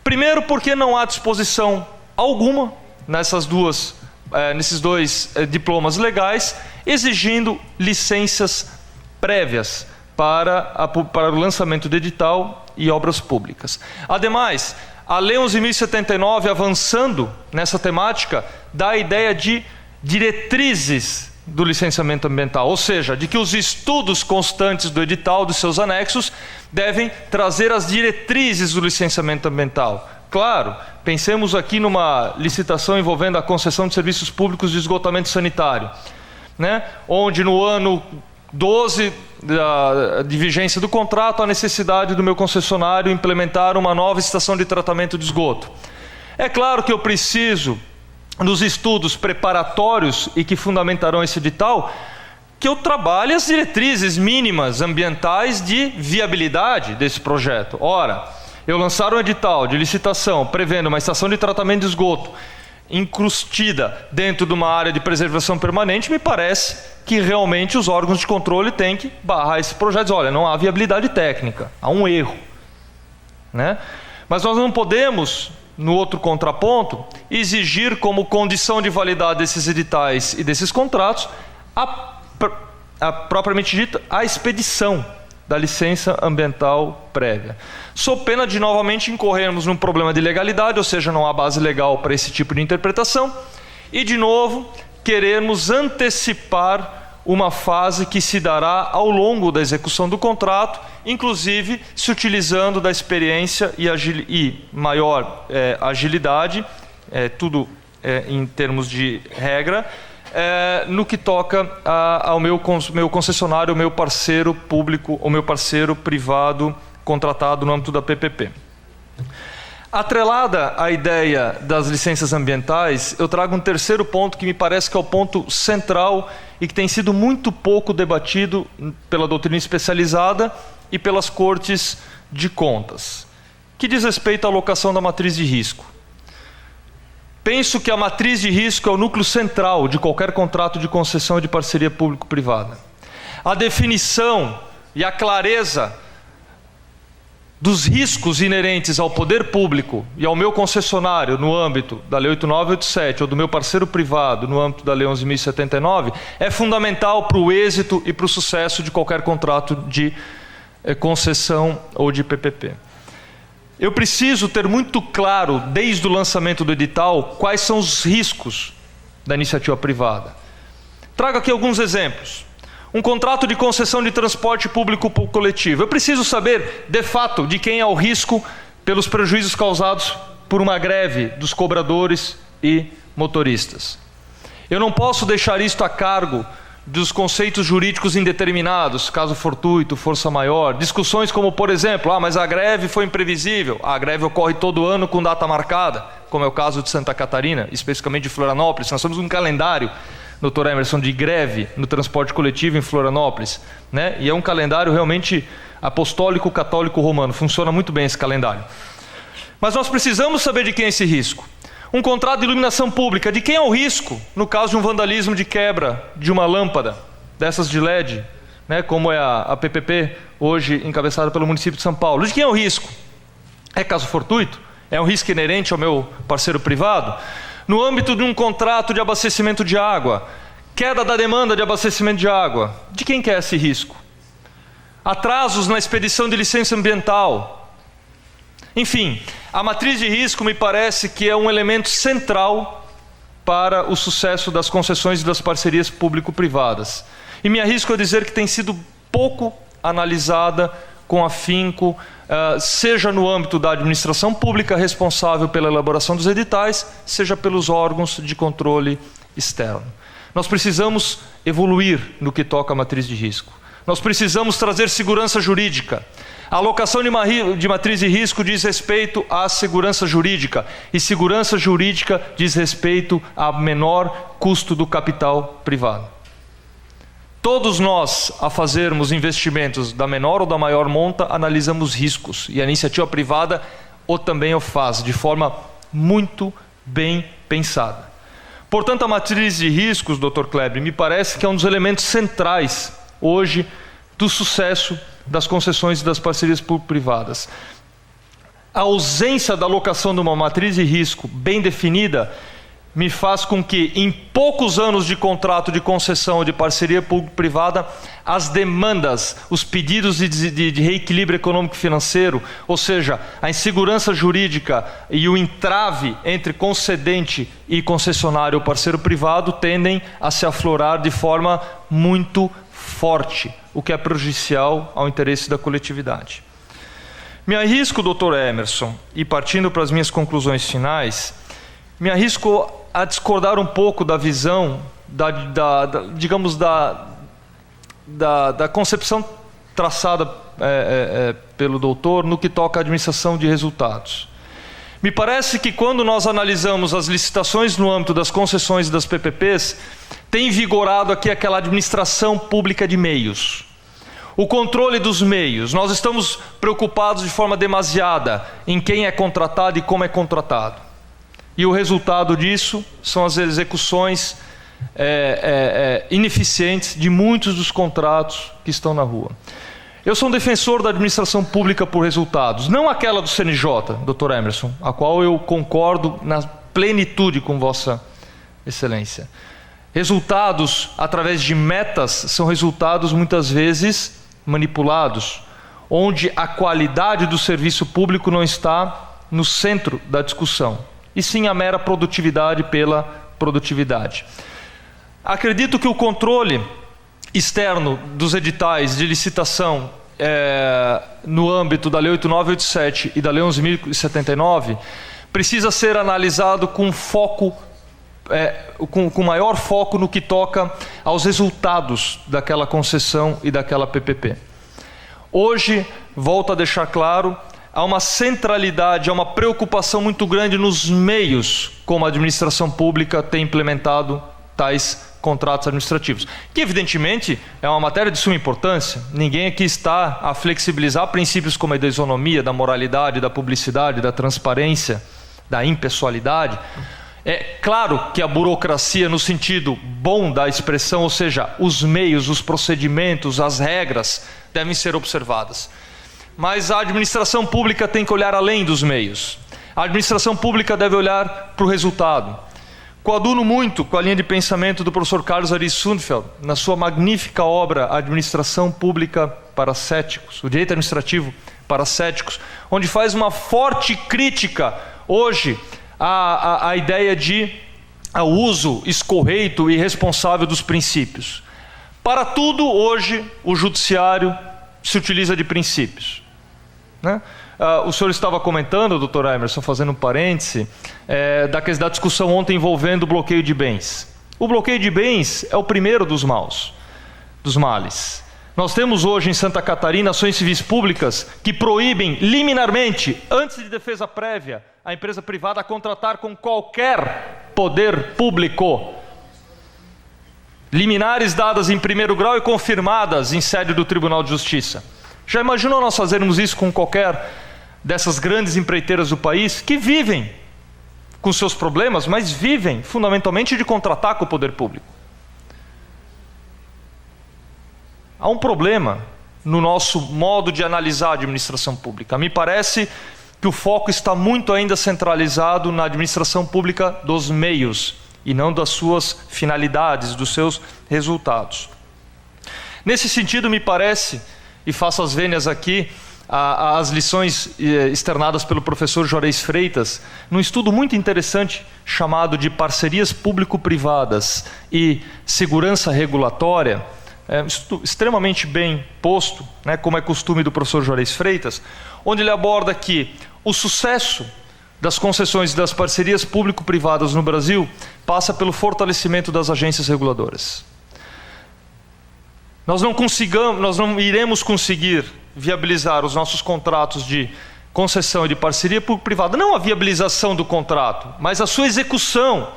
Primeiro, porque não há disposição alguma nesses dois diplomas legais, exigindo licenças prévias para o lançamento de edital e obras públicas. Ademais, a Lei 11.079, avançando nessa temática, dá a ideia de diretrizes do licenciamento ambiental, ou seja, de que os estudos constantes do edital, dos seus anexos, devem trazer as diretrizes do licenciamento ambiental. Claro, pensemos aqui numa licitação envolvendo a concessão de serviços públicos de esgotamento sanitário, onde no ano 12 de vigência do contrato, há necessidade do meu concessionário implementar uma nova estação de tratamento de esgoto. É claro que eu preciso, nos estudos preparatórios e que fundamentarão esse edital, que eu trabalhe as diretrizes mínimas ambientais de viabilidade desse projeto. Ora, eu lançar um edital de licitação prevendo uma estação de tratamento de esgoto incrustida dentro de uma área de preservação permanente, me parece que realmente os órgãos de controle têm que barrar esse projeto. Olha, não há viabilidade técnica, há um erro. Mas nós não podemos, no outro contraponto, exigir como condição de validade desses editais e desses contratos a propriamente dita a expedição da licença ambiental prévia. Sob pena de novamente incorrermos num problema de legalidade, ou seja, não há base legal para esse tipo de interpretação, e de novo querermos antecipar uma fase que se dará ao longo da execução do contrato, inclusive se utilizando da experiência e maior agilidade, tudo em termos de regra, no que toca ao meu concessionário, ao meu parceiro público, ao meu parceiro privado contratado no âmbito da PPP. Atrelada à ideia das licenças ambientais, eu trago um terceiro ponto que me parece que é o ponto central e que tem sido muito pouco debatido pela doutrina especializada e pelas cortes de contas, que diz respeito à alocação da matriz de risco. Penso que a matriz de risco é o núcleo central de qualquer contrato de concessão de parceria público-privada. A definição e a clareza dos riscos inerentes ao poder público e ao meu concessionário no âmbito da Lei 8987 ou do meu parceiro privado no âmbito da Lei 11.079 é fundamental para o êxito e para o sucesso de qualquer contrato de concessão ou de PPP. Eu preciso ter muito claro, desde o lançamento do edital, quais são os riscos da iniciativa privada. Trago aqui alguns exemplos. um contrato de concessão de transporte público coletivo. Eu preciso saber, de fato, de quem é o risco pelos prejuízos causados por uma greve dos cobradores e motoristas. Eu não posso deixar isto a cargo dos conceitos jurídicos indeterminados, caso fortuito, força maior, discussões como, por exemplo, mas a greve foi imprevisível, a greve ocorre todo ano com data marcada, como é o caso de Santa Catarina, especificamente de Florianópolis. Nós temos um calendário, Dr. Emerson, de greve no transporte coletivo em Florianópolis, né? E é um calendário realmente apostólico, católico, romano, funciona muito bem esse calendário. Mas nós precisamos saber de quem é esse risco. Um contrato de iluminação pública, de quem é o risco no caso de um vandalismo de quebra de uma lâmpada, dessas de LED, né, como é a PPP, hoje encabeçada pelo município de São Paulo. De quem é o risco? É caso fortuito? É um risco inerente ao meu parceiro privado? No âmbito de um contrato de abastecimento de água, queda da demanda de abastecimento de água, de quem que é esse risco? Atrasos na expedição de licença ambiental. Enfim, a matriz de risco me parece que é um elemento central para o sucesso das concessões e das parcerias público-privadas. E me arrisco a dizer que tem sido pouco analisada com afinco, seja no âmbito da administração pública responsável pela elaboração dos editais, seja pelos órgãos de controle externo. Nós precisamos evoluir no que toca à matriz de risco. Nós precisamos trazer segurança jurídica. A alocação de matriz de risco diz respeito à segurança jurídica, e segurança jurídica diz respeito a menor custo do capital privado. Todos nós, a fazermos investimentos da menor ou da maior monta, analisamos riscos, e a iniciativa privada também o faz, de forma muito bem pensada. Portanto, a matriz de riscos, Dr. Kleber, me parece que é um dos elementos centrais hoje do sucesso das concessões e das parcerias público-privadas. A ausência da alocação de uma matriz de risco bem definida me faz com que, em poucos anos de contrato de concessão ou de parceria público-privada, as demandas, os pedidos de reequilíbrio econômico-financeiro, ou seja, a insegurança jurídica e o entrave entre concedente e concessionário ou parceiro privado tendem a se aflorar de forma muito forte, o que é prejudicial ao interesse da coletividade. Me arrisco, Dr. Emerson, e partindo para as minhas conclusões finais, me arrisco a discordar um pouco da visão, da concepção traçada pelo doutor no que toca à administração de resultados. Me parece que quando nós analisamos as licitações no âmbito das concessões e das PPPs, tem vigorado aqui aquela administração pública de meios. O controle dos meios. Nós estamos preocupados de forma demasiada em quem é contratado e como é contratado. E o resultado disso são as execuções ineficientes de muitos dos contratos que estão na rua. Eu sou um defensor da administração pública por resultados, não aquela do CNJ, Dr. Emerson, a qual eu concordo na plenitude com Vossa Excelência. Resultados através de metas são resultados muitas vezes manipulados, onde a qualidade do serviço público não está no centro da discussão, e sim a mera produtividade pela produtividade. Acredito que o controle externo dos editais de licitação no âmbito da Lei 8.987 e da Lei 11.079 precisa ser analisado com foco, com maior foco no que toca aos resultados daquela concessão e daquela PPP. Hoje, volto a deixar claro, há uma centralidade, há uma preocupação muito grande nos meios como a administração pública tem implementado tais contratos administrativos, que evidentemente é uma matéria de suma importância. Ninguém aqui está a flexibilizar princípios como a da isonomia, da moralidade, da publicidade, da transparência, da impessoalidade. É claro que a burocracia, no sentido bom da expressão, ou seja, os meios, os procedimentos, as regras, devem ser observadas. Mas a administração pública tem que olhar além dos meios. A administração pública deve olhar para o resultado. Coaduno muito com a linha de pensamento do professor Carlos Ari Sundfeld, na sua magnífica obra Administração Pública para Céticos, o Direito Administrativo para Céticos, onde faz uma forte crítica hoje à ideia de ao uso escorreito e irresponsável dos princípios. Para tudo, hoje, o judiciário se utiliza de princípios, né? O senhor estava comentando, doutor Emerson, fazendo um parêntese, da discussão ontem envolvendo o bloqueio de bens. O bloqueio de bens é o primeiro dos males. Nós temos hoje em Santa Catarina ações civis públicas que proíbem liminarmente, antes de defesa prévia, a empresa privada a contratar com qualquer poder público. Liminares dadas em primeiro grau e confirmadas em sede do Tribunal de Justiça. Já imaginou nós fazermos isso com qualquer dessas grandes empreiteiras do país que vivem com seus problemas, mas vivem fundamentalmente de contratar com o poder público? Há um problema no nosso modo de analisar a administração pública. Me parece que o foco está muito ainda centralizado na administração pública dos meios e não das suas finalidades, dos seus resultados. Nesse sentido, me parece, e faço as vênias aqui, as lições externadas pelo professor Juarez Freitas, num estudo muito interessante chamado de Parcerias Público-Privadas e Segurança Regulatória, extremamente bem posto, né, como é costume do professor Juarez Freitas, onde ele aborda que o sucesso das concessões e das parcerias público-privadas no Brasil passa pelo fortalecimento das agências reguladoras. Nós não iremos conseguir viabilizar os nossos contratos de concessão e de parceria público-privada, não a viabilização do contrato, mas a sua execução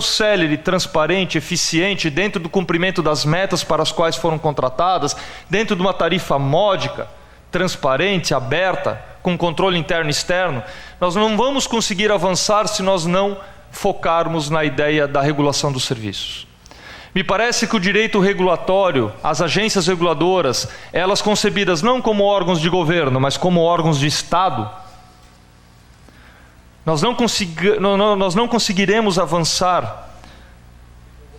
célere, transparente, eficiente, dentro do cumprimento das metas para as quais foram contratadas, dentro de uma tarifa módica, transparente, aberta, com controle interno e externo. Nós não vamos conseguir avançar se nós não focarmos na ideia da regulação dos serviços. Me parece que o direito regulatório, as agências reguladoras, elas concebidas não como órgãos de governo, mas como órgãos de Estado, nós não conseguiremos avançar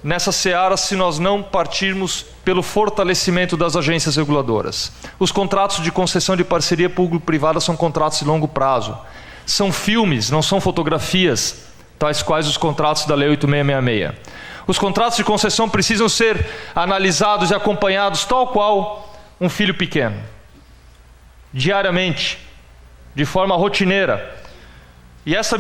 nessa seara se nós não partirmos pelo fortalecimento das agências reguladoras. Os contratos de concessão de parceria público-privada são contratos de longo prazo. São filmes, não são fotografias, tais quais os contratos da Lei 8666. Os contratos de concessão precisam ser analisados e acompanhados tal qual um filho pequeno, diariamente, de forma rotineira. E essa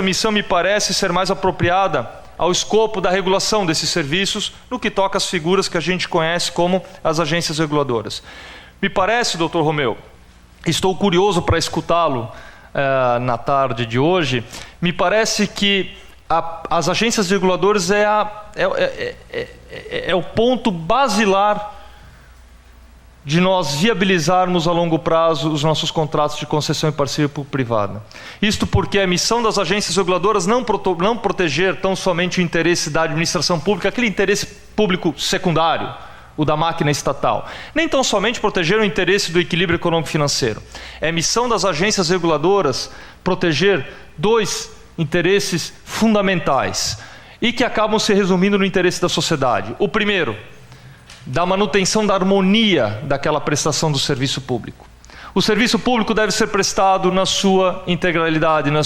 missão me parece ser mais apropriada ao escopo da regulação desses serviços, no que toca às figuras que a gente conhece como as agências reguladoras. Me parece, doutor Romeu, estou curioso para escutá-lo na tarde de hoje, me parece que as agências reguladoras é o ponto basilar de nós viabilizarmos a longo prazo os nossos contratos de concessão e parceria público-privada. Isto porque a missão das agências reguladoras não proteger tão somente o interesse da administração pública, aquele interesse público secundário, o da máquina estatal. Nem tão somente proteger o interesse do equilíbrio econômico-financeiro. É missão das agências reguladoras proteger dois interesses fundamentais e que acabam se resumindo no interesse da sociedade. O primeiro, da manutenção da harmonia daquela prestação do serviço público. O serviço público deve ser prestado na sua integralidade, no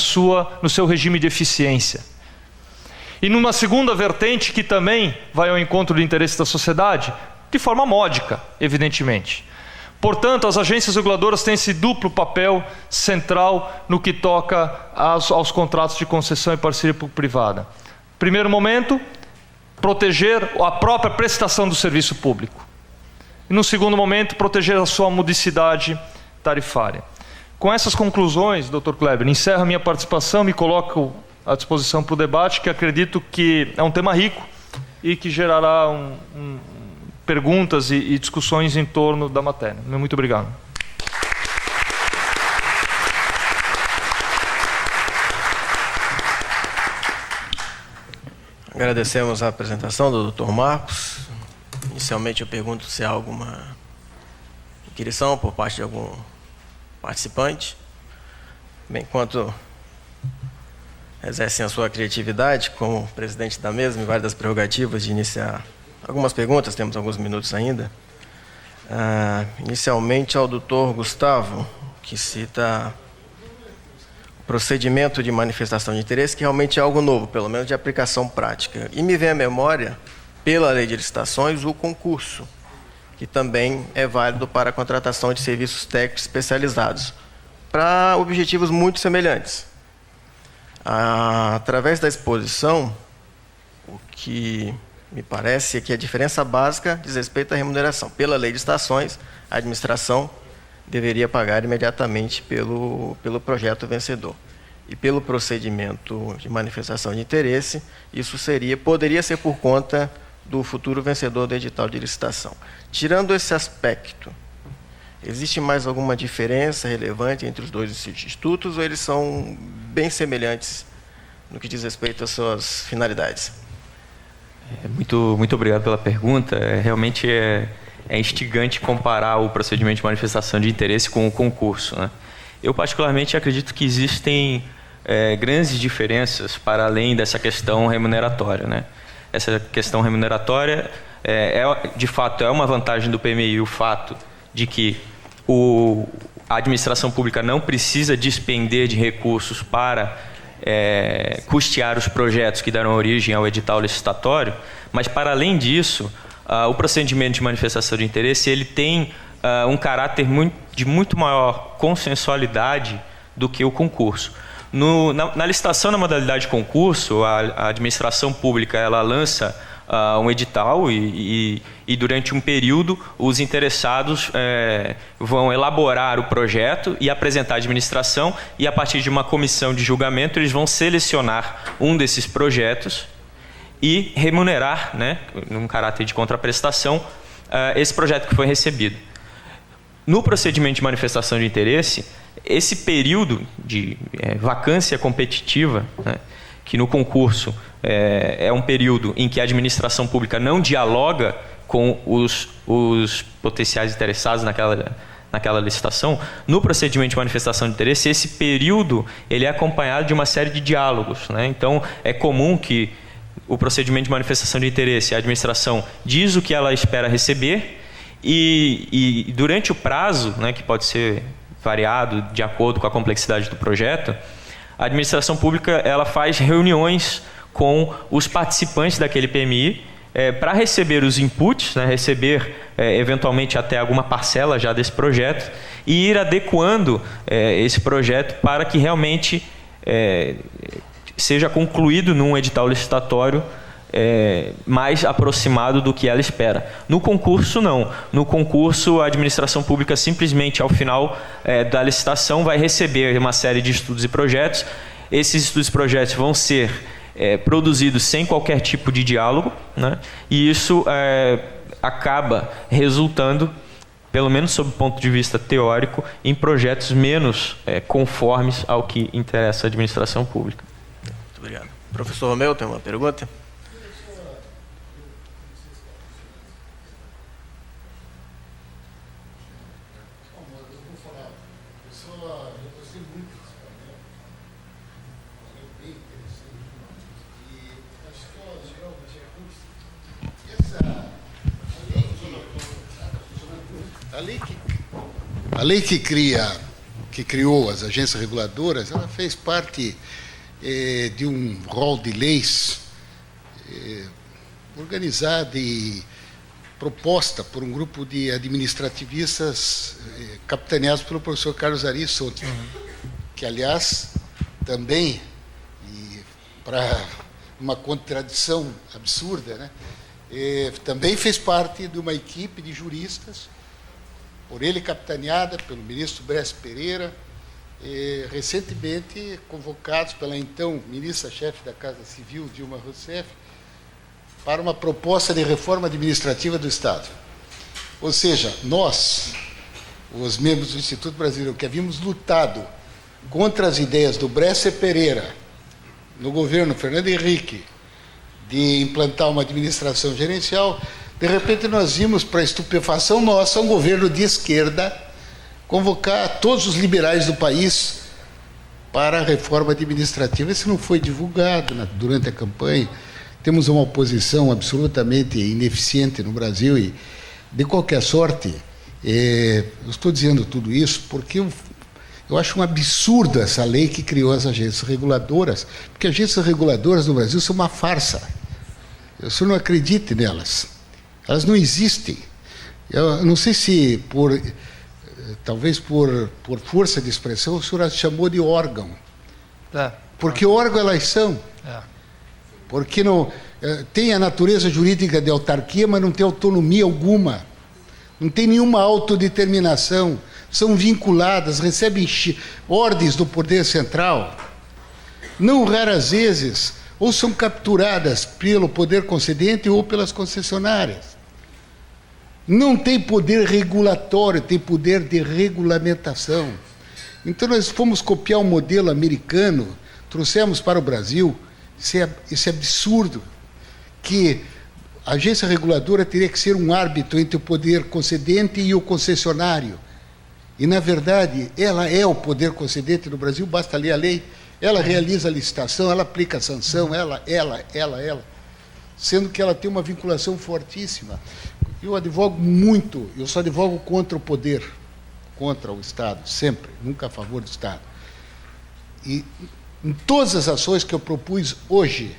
seu regime de eficiência. E numa segunda vertente que também vai ao encontro do interesse da sociedade, de forma módica, evidentemente. Portanto, as agências reguladoras têm esse duplo papel central no que toca aos contratos de concessão e parceria público-privada. Primeiro momento, proteger a própria prestação do serviço público. E no segundo momento, proteger a sua modicidade tarifária. Com essas conclusões, Dr. Kleber, encerro a minha participação, me coloco à disposição para o debate, que acredito que é um tema rico e que gerará perguntas e discussões em torno da matéria. Muito obrigado. Agradecemos a apresentação do Dr. Marcos. Inicialmente eu pergunto se há alguma inquirição por parte de algum participante. Bem, enquanto exercem a sua criatividade como presidente da mesa, me vale das prerrogativas de iniciar algumas perguntas, temos alguns minutos ainda. Inicialmente ao Dr. Gustavo, que cita procedimento de manifestação de interesse, que realmente é algo novo, pelo menos de aplicação prática. E me vem à memória pela lei de licitações, o concurso, que também é válido para a contratação de serviços técnicos especializados, para objetivos muito semelhantes. Através da exposição, o que me parece é que a diferença básica diz respeito à remuneração. Pela lei de licitações, a administração deveria pagar imediatamente pelo projeto vencedor. E pelo procedimento de manifestação de interesse, isso poderia ser por conta do futuro vencedor do edital de licitação. Tirando esse aspecto, existe mais alguma diferença relevante entre os dois institutos ou eles são bem semelhantes no que diz respeito às suas finalidades? Muito obrigado pela pergunta. Realmente é instigante comparar o procedimento de manifestação de interesse com o concurso, né? Eu particularmente acredito que existem grandes diferenças para além dessa questão remuneratória, né? Essa questão remuneratória de fato é uma vantagem do PMI, o fato de que a administração pública não precisa despender de recursos para custear os projetos que deram origem ao edital licitatório, mas para além disso, o procedimento de manifestação de interesse ele tem um caráter de muito maior consensualidade do que o concurso. Na licitação na modalidade de concurso, a administração pública ela lança um edital e durante um período os interessados vão elaborar o projeto e apresentar à administração e a partir de uma comissão de julgamento eles vão selecionar um desses projetos e remunerar, né, num caráter de contraprestação, esse projeto que foi recebido. No procedimento de manifestação de interesse, esse período de vacância competitiva, né, que no concurso é um período em que a administração pública não dialoga com os potenciais interessados naquela licitação, no procedimento de manifestação de interesse, esse período ele é acompanhado de uma série de diálogos, né? Então, é comum que o procedimento de manifestação de interesse, a administração diz o que ela espera receber e durante o prazo, né, que pode ser variado de acordo com a complexidade do projeto, a administração pública ela faz reuniões com os participantes daquele PMI para receber os inputs, né, receber eventualmente até alguma parcela já desse projeto e ir adequando esse projeto para que realmente seja concluído num edital licitatório mais aproximado do que ela espera. No concurso, não. No concurso, a administração pública simplesmente, ao final da licitação, vai receber uma série de estudos e projetos. Esses estudos e projetos vão ser produzidos sem qualquer tipo de diálogo, né? E isso acaba resultando, pelo menos sob o ponto de vista teórico, em projetos menos conformes ao que interessa a administração pública. Muito obrigado. Professor Romeu, tem uma pergunta? A lei que criou as agências reguladoras, ela fez parte de um rol de leis organizada e proposta por um grupo de administrativistas capitaneados pelo professor Carlos Arisson, que, aliás, também, para uma contradição absurda, né, também fez parte de uma equipe de juristas, por ele capitaneada pelo ministro Bress Pereira, recentemente convocados pela então ministra-chefe da Casa Civil, Dilma Rousseff, para uma proposta de reforma administrativa do Estado. Ou seja, nós, os membros do Instituto Brasileiro, que havíamos lutado contra as ideias do Bress Pereira, no governo Fernando Henrique, de implantar uma administração gerencial, de repente nós vimos, para estupefação nossa, um governo de esquerda convocar todos os liberais do país para a reforma administrativa. Isso não foi divulgado durante a campanha. Temos uma oposição absolutamente ineficiente no Brasil e, de qualquer sorte, eu estou dizendo tudo isso porque eu acho um absurdo essa lei que criou as agências reguladoras, porque agências reguladoras no Brasil são uma farsa. O senhor não acredite nelas. Elas não existem. Eu não sei se, talvez por força de expressão, o senhor as chamou de órgão. Porque órgão elas são. Porque não, tem a natureza jurídica de autarquia, mas não tem autonomia alguma. Não tem nenhuma autodeterminação. São vinculadas, recebem ordens do poder central. Não raras vezes, ou são capturadas pelo poder concedente ou pelas concessionárias. Não tem poder regulatório, tem poder de regulamentação. Então nós fomos copiar um modelo americano, trouxemos para o Brasil, esse absurdo, que a agência reguladora teria que ser um árbitro entre o poder concedente e o concessionário. E, na verdade, ela é o poder concedente no Brasil, basta ler a lei, ela realiza a licitação, ela aplica a sanção, ela, sendo que ela tem uma vinculação fortíssima. Eu advogo muito, eu só advogo contra o poder, contra o Estado, sempre, nunca a favor do Estado. E em todas as ações que eu propus hoje,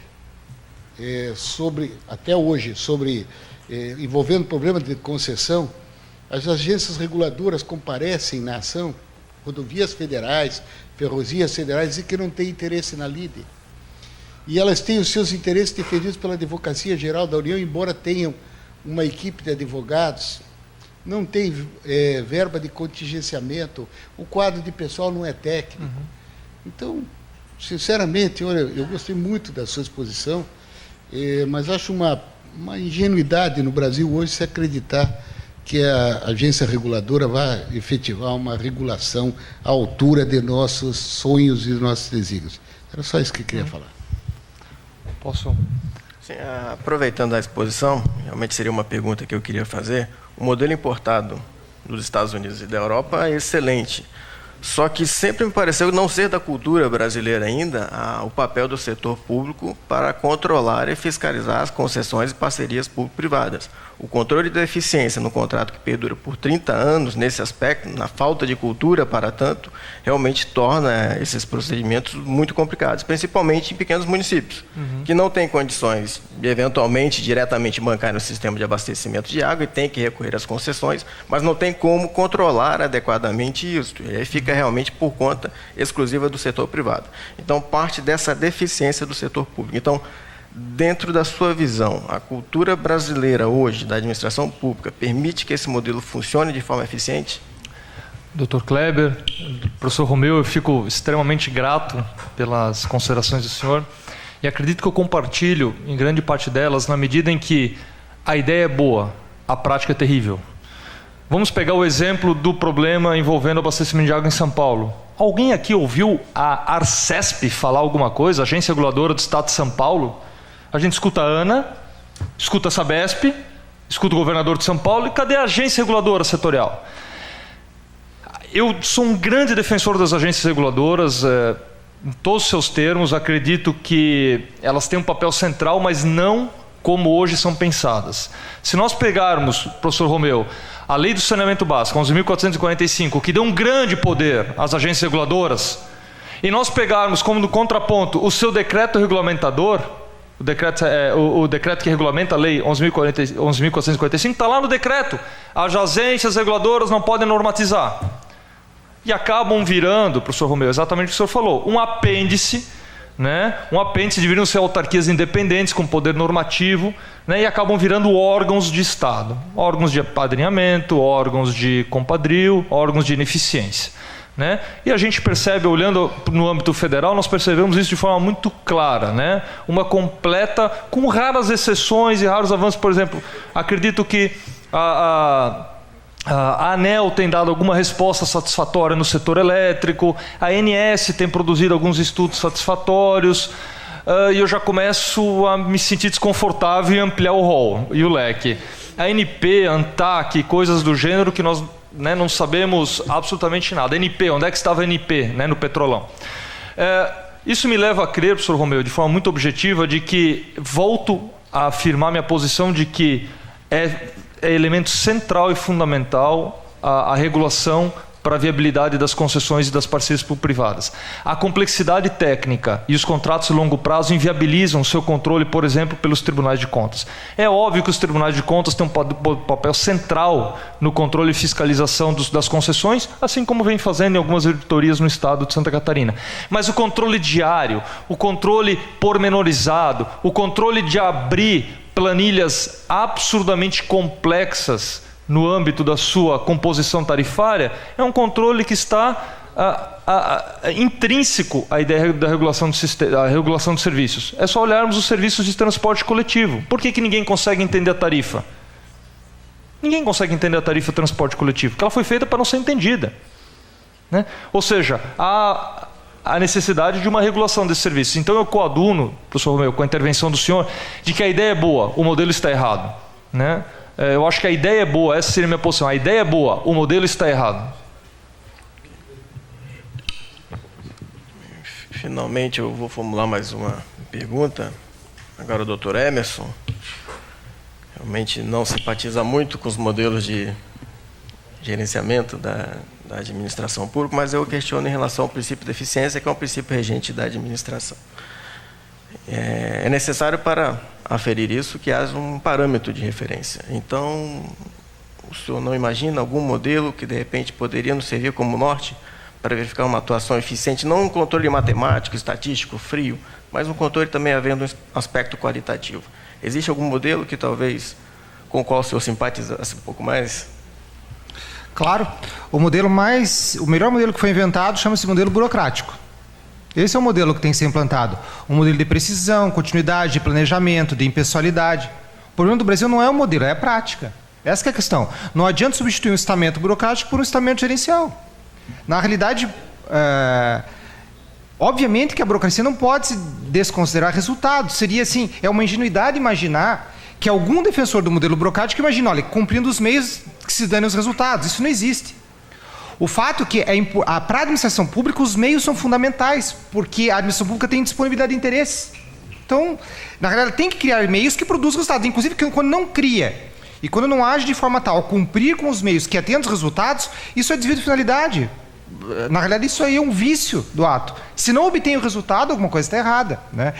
envolvendo problema de concessão, as agências reguladoras comparecem na ação, rodovias federais, ferrovias federais, e que não têm interesse na lide. E elas têm os seus interesses defendidos pela Advocacia Geral da União, embora tenham uma equipe de advogados, não tem verba de contingenciamento, o quadro de pessoal não é técnico. Então, sinceramente, olha, eu gostei muito da sua exposição, mas acho uma ingenuidade no Brasil hoje se acreditar que a agência reguladora vai efetivar uma regulação à altura de nossos sonhos e nossos desígnios. Era só isso que eu queria falar. Posso? Sim, aproveitando a exposição, realmente seria uma pergunta que eu queria fazer. O modelo importado dos Estados Unidos e da Europa é excelente. Só que sempre me pareceu não ser da cultura brasileira ainda o papel do setor público para controlar e fiscalizar as concessões e parcerias público-privadas. O controle da eficiência no contrato que perdura por 30 anos, nesse aspecto, na falta de cultura para tanto, realmente torna esses procedimentos muito complicados, principalmente em pequenos municípios, que não têm condições de, eventualmente, diretamente bancar no sistema de abastecimento de água e tem que recorrer às concessões, mas não tem como controlar adequadamente isso. E aí fica realmente por conta exclusiva do setor privado. Então, parte dessa deficiência do setor público. Então, dentro da sua visão, a cultura brasileira hoje, da administração pública, permite que esse modelo funcione de forma eficiente? Dr. Kleber, professor Romeu, eu fico extremamente grato pelas considerações do senhor e acredito que eu compartilho em grande parte delas na medida em que a ideia é boa, a prática é terrível. Vamos pegar o exemplo do problema envolvendo o abastecimento de água em São Paulo. Alguém aqui ouviu a Arcesp falar alguma coisa, Agência Reguladora do Estado de São Paulo? A gente escuta a ANA, escuta a Sabesp, escuta o governador de São Paulo, e cadê a agência reguladora setorial? Eu sou um grande defensor das agências reguladoras, em todos os seus termos, acredito que elas têm um papel central, mas não como hoje são pensadas. Se nós pegarmos, professor Romeu, a Lei do Saneamento Básico, 11.445, que deu um grande poder às agências reguladoras, e nós pegarmos como no contraponto o seu decreto regulamentador, o decreto que regulamenta a Lei 11.445, está lá no decreto. As agências reguladoras não podem normatizar. E acabam virando, professor Romeu, exatamente o que o senhor falou, um apêndice, né? Um apêndice, deveriam ser autarquias independentes com poder normativo, né? E acabam virando órgãos de Estado, órgãos de apadrinhamento, órgãos de compadrio, órgãos de ineficiência, né? E a gente percebe, olhando no âmbito federal, nós percebemos isso de forma muito clara, né? Uma completa, com raras exceções e raros avanços. Por exemplo, acredito que a ANEEL tem dado alguma resposta satisfatória no setor elétrico, a ANS tem produzido alguns estudos satisfatórios, e eu já começo a me sentir desconfortável e ampliar o rol e o leque. A ANP, ANTAC, coisas do gênero que nós, né, não sabemos absolutamente nada. ANP, onde é que estava a ANP, né, no Petrolão? Isso me leva a crer, professor Romeu, de forma muito objetiva, de que volto a afirmar minha posição de que é elemento central e fundamental a regulação para a viabilidade das concessões e das parcerias público-privadas. A complexidade técnica e os contratos de longo prazo inviabilizam o seu controle, por exemplo, pelos tribunais de contas. É óbvio que os tribunais de contas têm um papel central no controle e fiscalização das concessões, assim como vem fazendo em algumas auditorias no estado de Santa Catarina. Mas o controle diário, o controle pormenorizado, o controle de abrir planilhas absurdamente complexas no âmbito da sua composição tarifária, é um controle que está intrínseco à ideia da regulação de serviços. É só olharmos os serviços de transporte coletivo. Por que ninguém consegue entender a tarifa? Ninguém consegue entender a tarifa de transporte coletivo, porque ela foi feita para não ser entendida, né? Ou seja, a necessidade de uma regulação desses serviços. Então eu coaduno, professor Romeu, com a intervenção do senhor, de que a ideia é boa, o modelo está errado, né? Eu acho que a ideia é boa, essa seria a minha posição. A ideia é boa, o modelo está errado. Finalmente eu vou formular mais uma pergunta. Agora o doutor Emerson realmente não simpatiza muito com os modelos de gerenciamento da administração pública, mas eu questiono em relação ao princípio de eficiência, que é um princípio regente da administração. É necessário para aferir isso que haja um parâmetro de referência. Então, o senhor não imagina algum modelo que, de repente, poderia nos servir como norte para verificar uma atuação eficiente, não um controle matemático, estatístico, frio, mas um controle também havendo um aspecto qualitativo? Existe algum modelo que talvez com o qual o senhor simpatizasse um pouco mais? Claro. O melhor modelo que foi inventado chama-se modelo burocrático. Esse é o modelo que tem que ser implantado. Um modelo de precisão, continuidade, de planejamento, de impessoalidade. O problema do Brasil não é o modelo, é a prática. Essa que é a questão. Não adianta substituir um estamento burocrático por um estamento gerencial. Na realidade, obviamente que a burocracia não pode se desconsiderar resultados. Seria assim, é uma ingenuidade imaginar que algum defensor do modelo burocrático imagina, olha, cumprindo os meios que se danem os resultados. Isso não existe. O fato é que para a administração pública os meios são fundamentais, porque a administração pública tem disponibilidade de interesses. Então, na realidade, tem que criar meios que produzam resultados. Inclusive, quando não cria e quando não age de forma tal a cumprir com os meios que atendem os resultados, isso é desvio de finalidade. Na realidade, isso aí é um vício do ato. Se não obtém o resultado, alguma coisa está errada, né?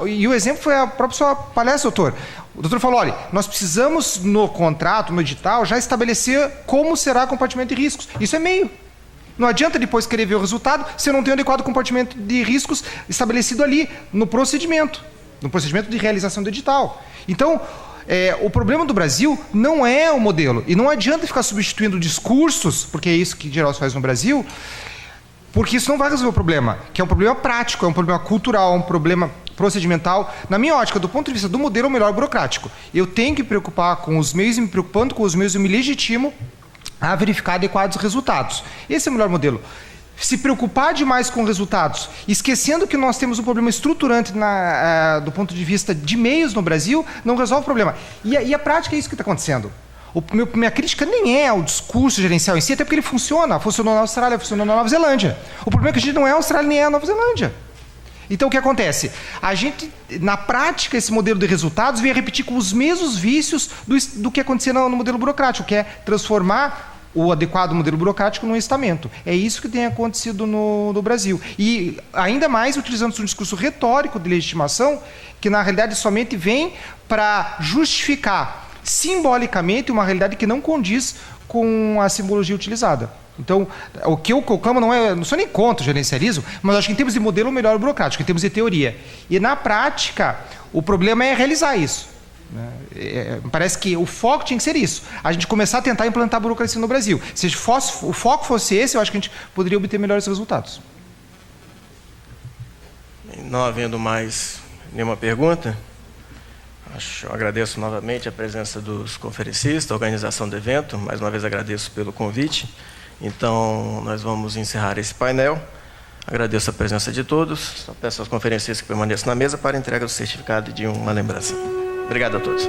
E o exemplo foi a própria sua palestra, doutor. O doutor falou, olha, nós precisamos no contrato, no edital, já estabelecer como será o compartimento de riscos. Isso é meio. Não adianta depois querer ver o resultado se eu não tenho adequado compartimento de riscos estabelecido ali, no procedimento de realização do edital. Então, o problema do Brasil não é o modelo. E não adianta ficar substituindo discursos, porque é isso que em geral se faz no Brasil, porque isso não vai resolver o problema, que é um problema prático, é um problema cultural, é um problema procedimental. Na minha ótica, do ponto de vista do modelo, é o melhor burocrático. Eu tenho que me preocupar com os meios, e me preocupando com os meios, eu me legitimo a verificar adequados resultados. Esse é o melhor modelo. Se preocupar demais com resultados, esquecendo que nós temos um problema estruturante do ponto de vista de meios no Brasil, não resolve o problema. E a prática é isso que está acontecendo. Minha crítica nem é ao discurso gerencial em si, até porque ele funcionou na Austrália, funcionou na Nova Zelândia. O problema é que a gente não é a Austrália nem é a Nova Zelândia. Então, o que acontece? A gente, na prática, esse modelo de resultados vem a repetir com os mesmos vícios do que acontecia no modelo burocrático, que é transformar o adequado modelo burocrático num estamento. É isso que tem acontecido no Brasil. E, ainda mais, utilizando um discurso retórico de legitimação, que, na realidade, somente vem para justificar simbolicamente uma realidade que não condiz com a simbologia utilizada. Então, o que eu clamo não sou nem contra o gerencialismo, mas acho que em termos de modelo o melhor é o burocrático, em termos de teoria. E na prática, o problema é realizar isso. Parece que o foco tinha que ser isso. A gente começar a tentar implantar a burocracia no Brasil. Se o foco fosse esse, eu acho que a gente poderia obter melhores resultados. Não havendo mais nenhuma pergunta, eu agradeço novamente a presença dos conferencistas, a organização do evento. Mais uma vez agradeço pelo convite. Então, nós vamos encerrar esse painel. Agradeço a presença de todos. Só peço aos conferencistas que permaneçam na mesa para a entrega do certificado e de uma lembrança. Obrigado a todos.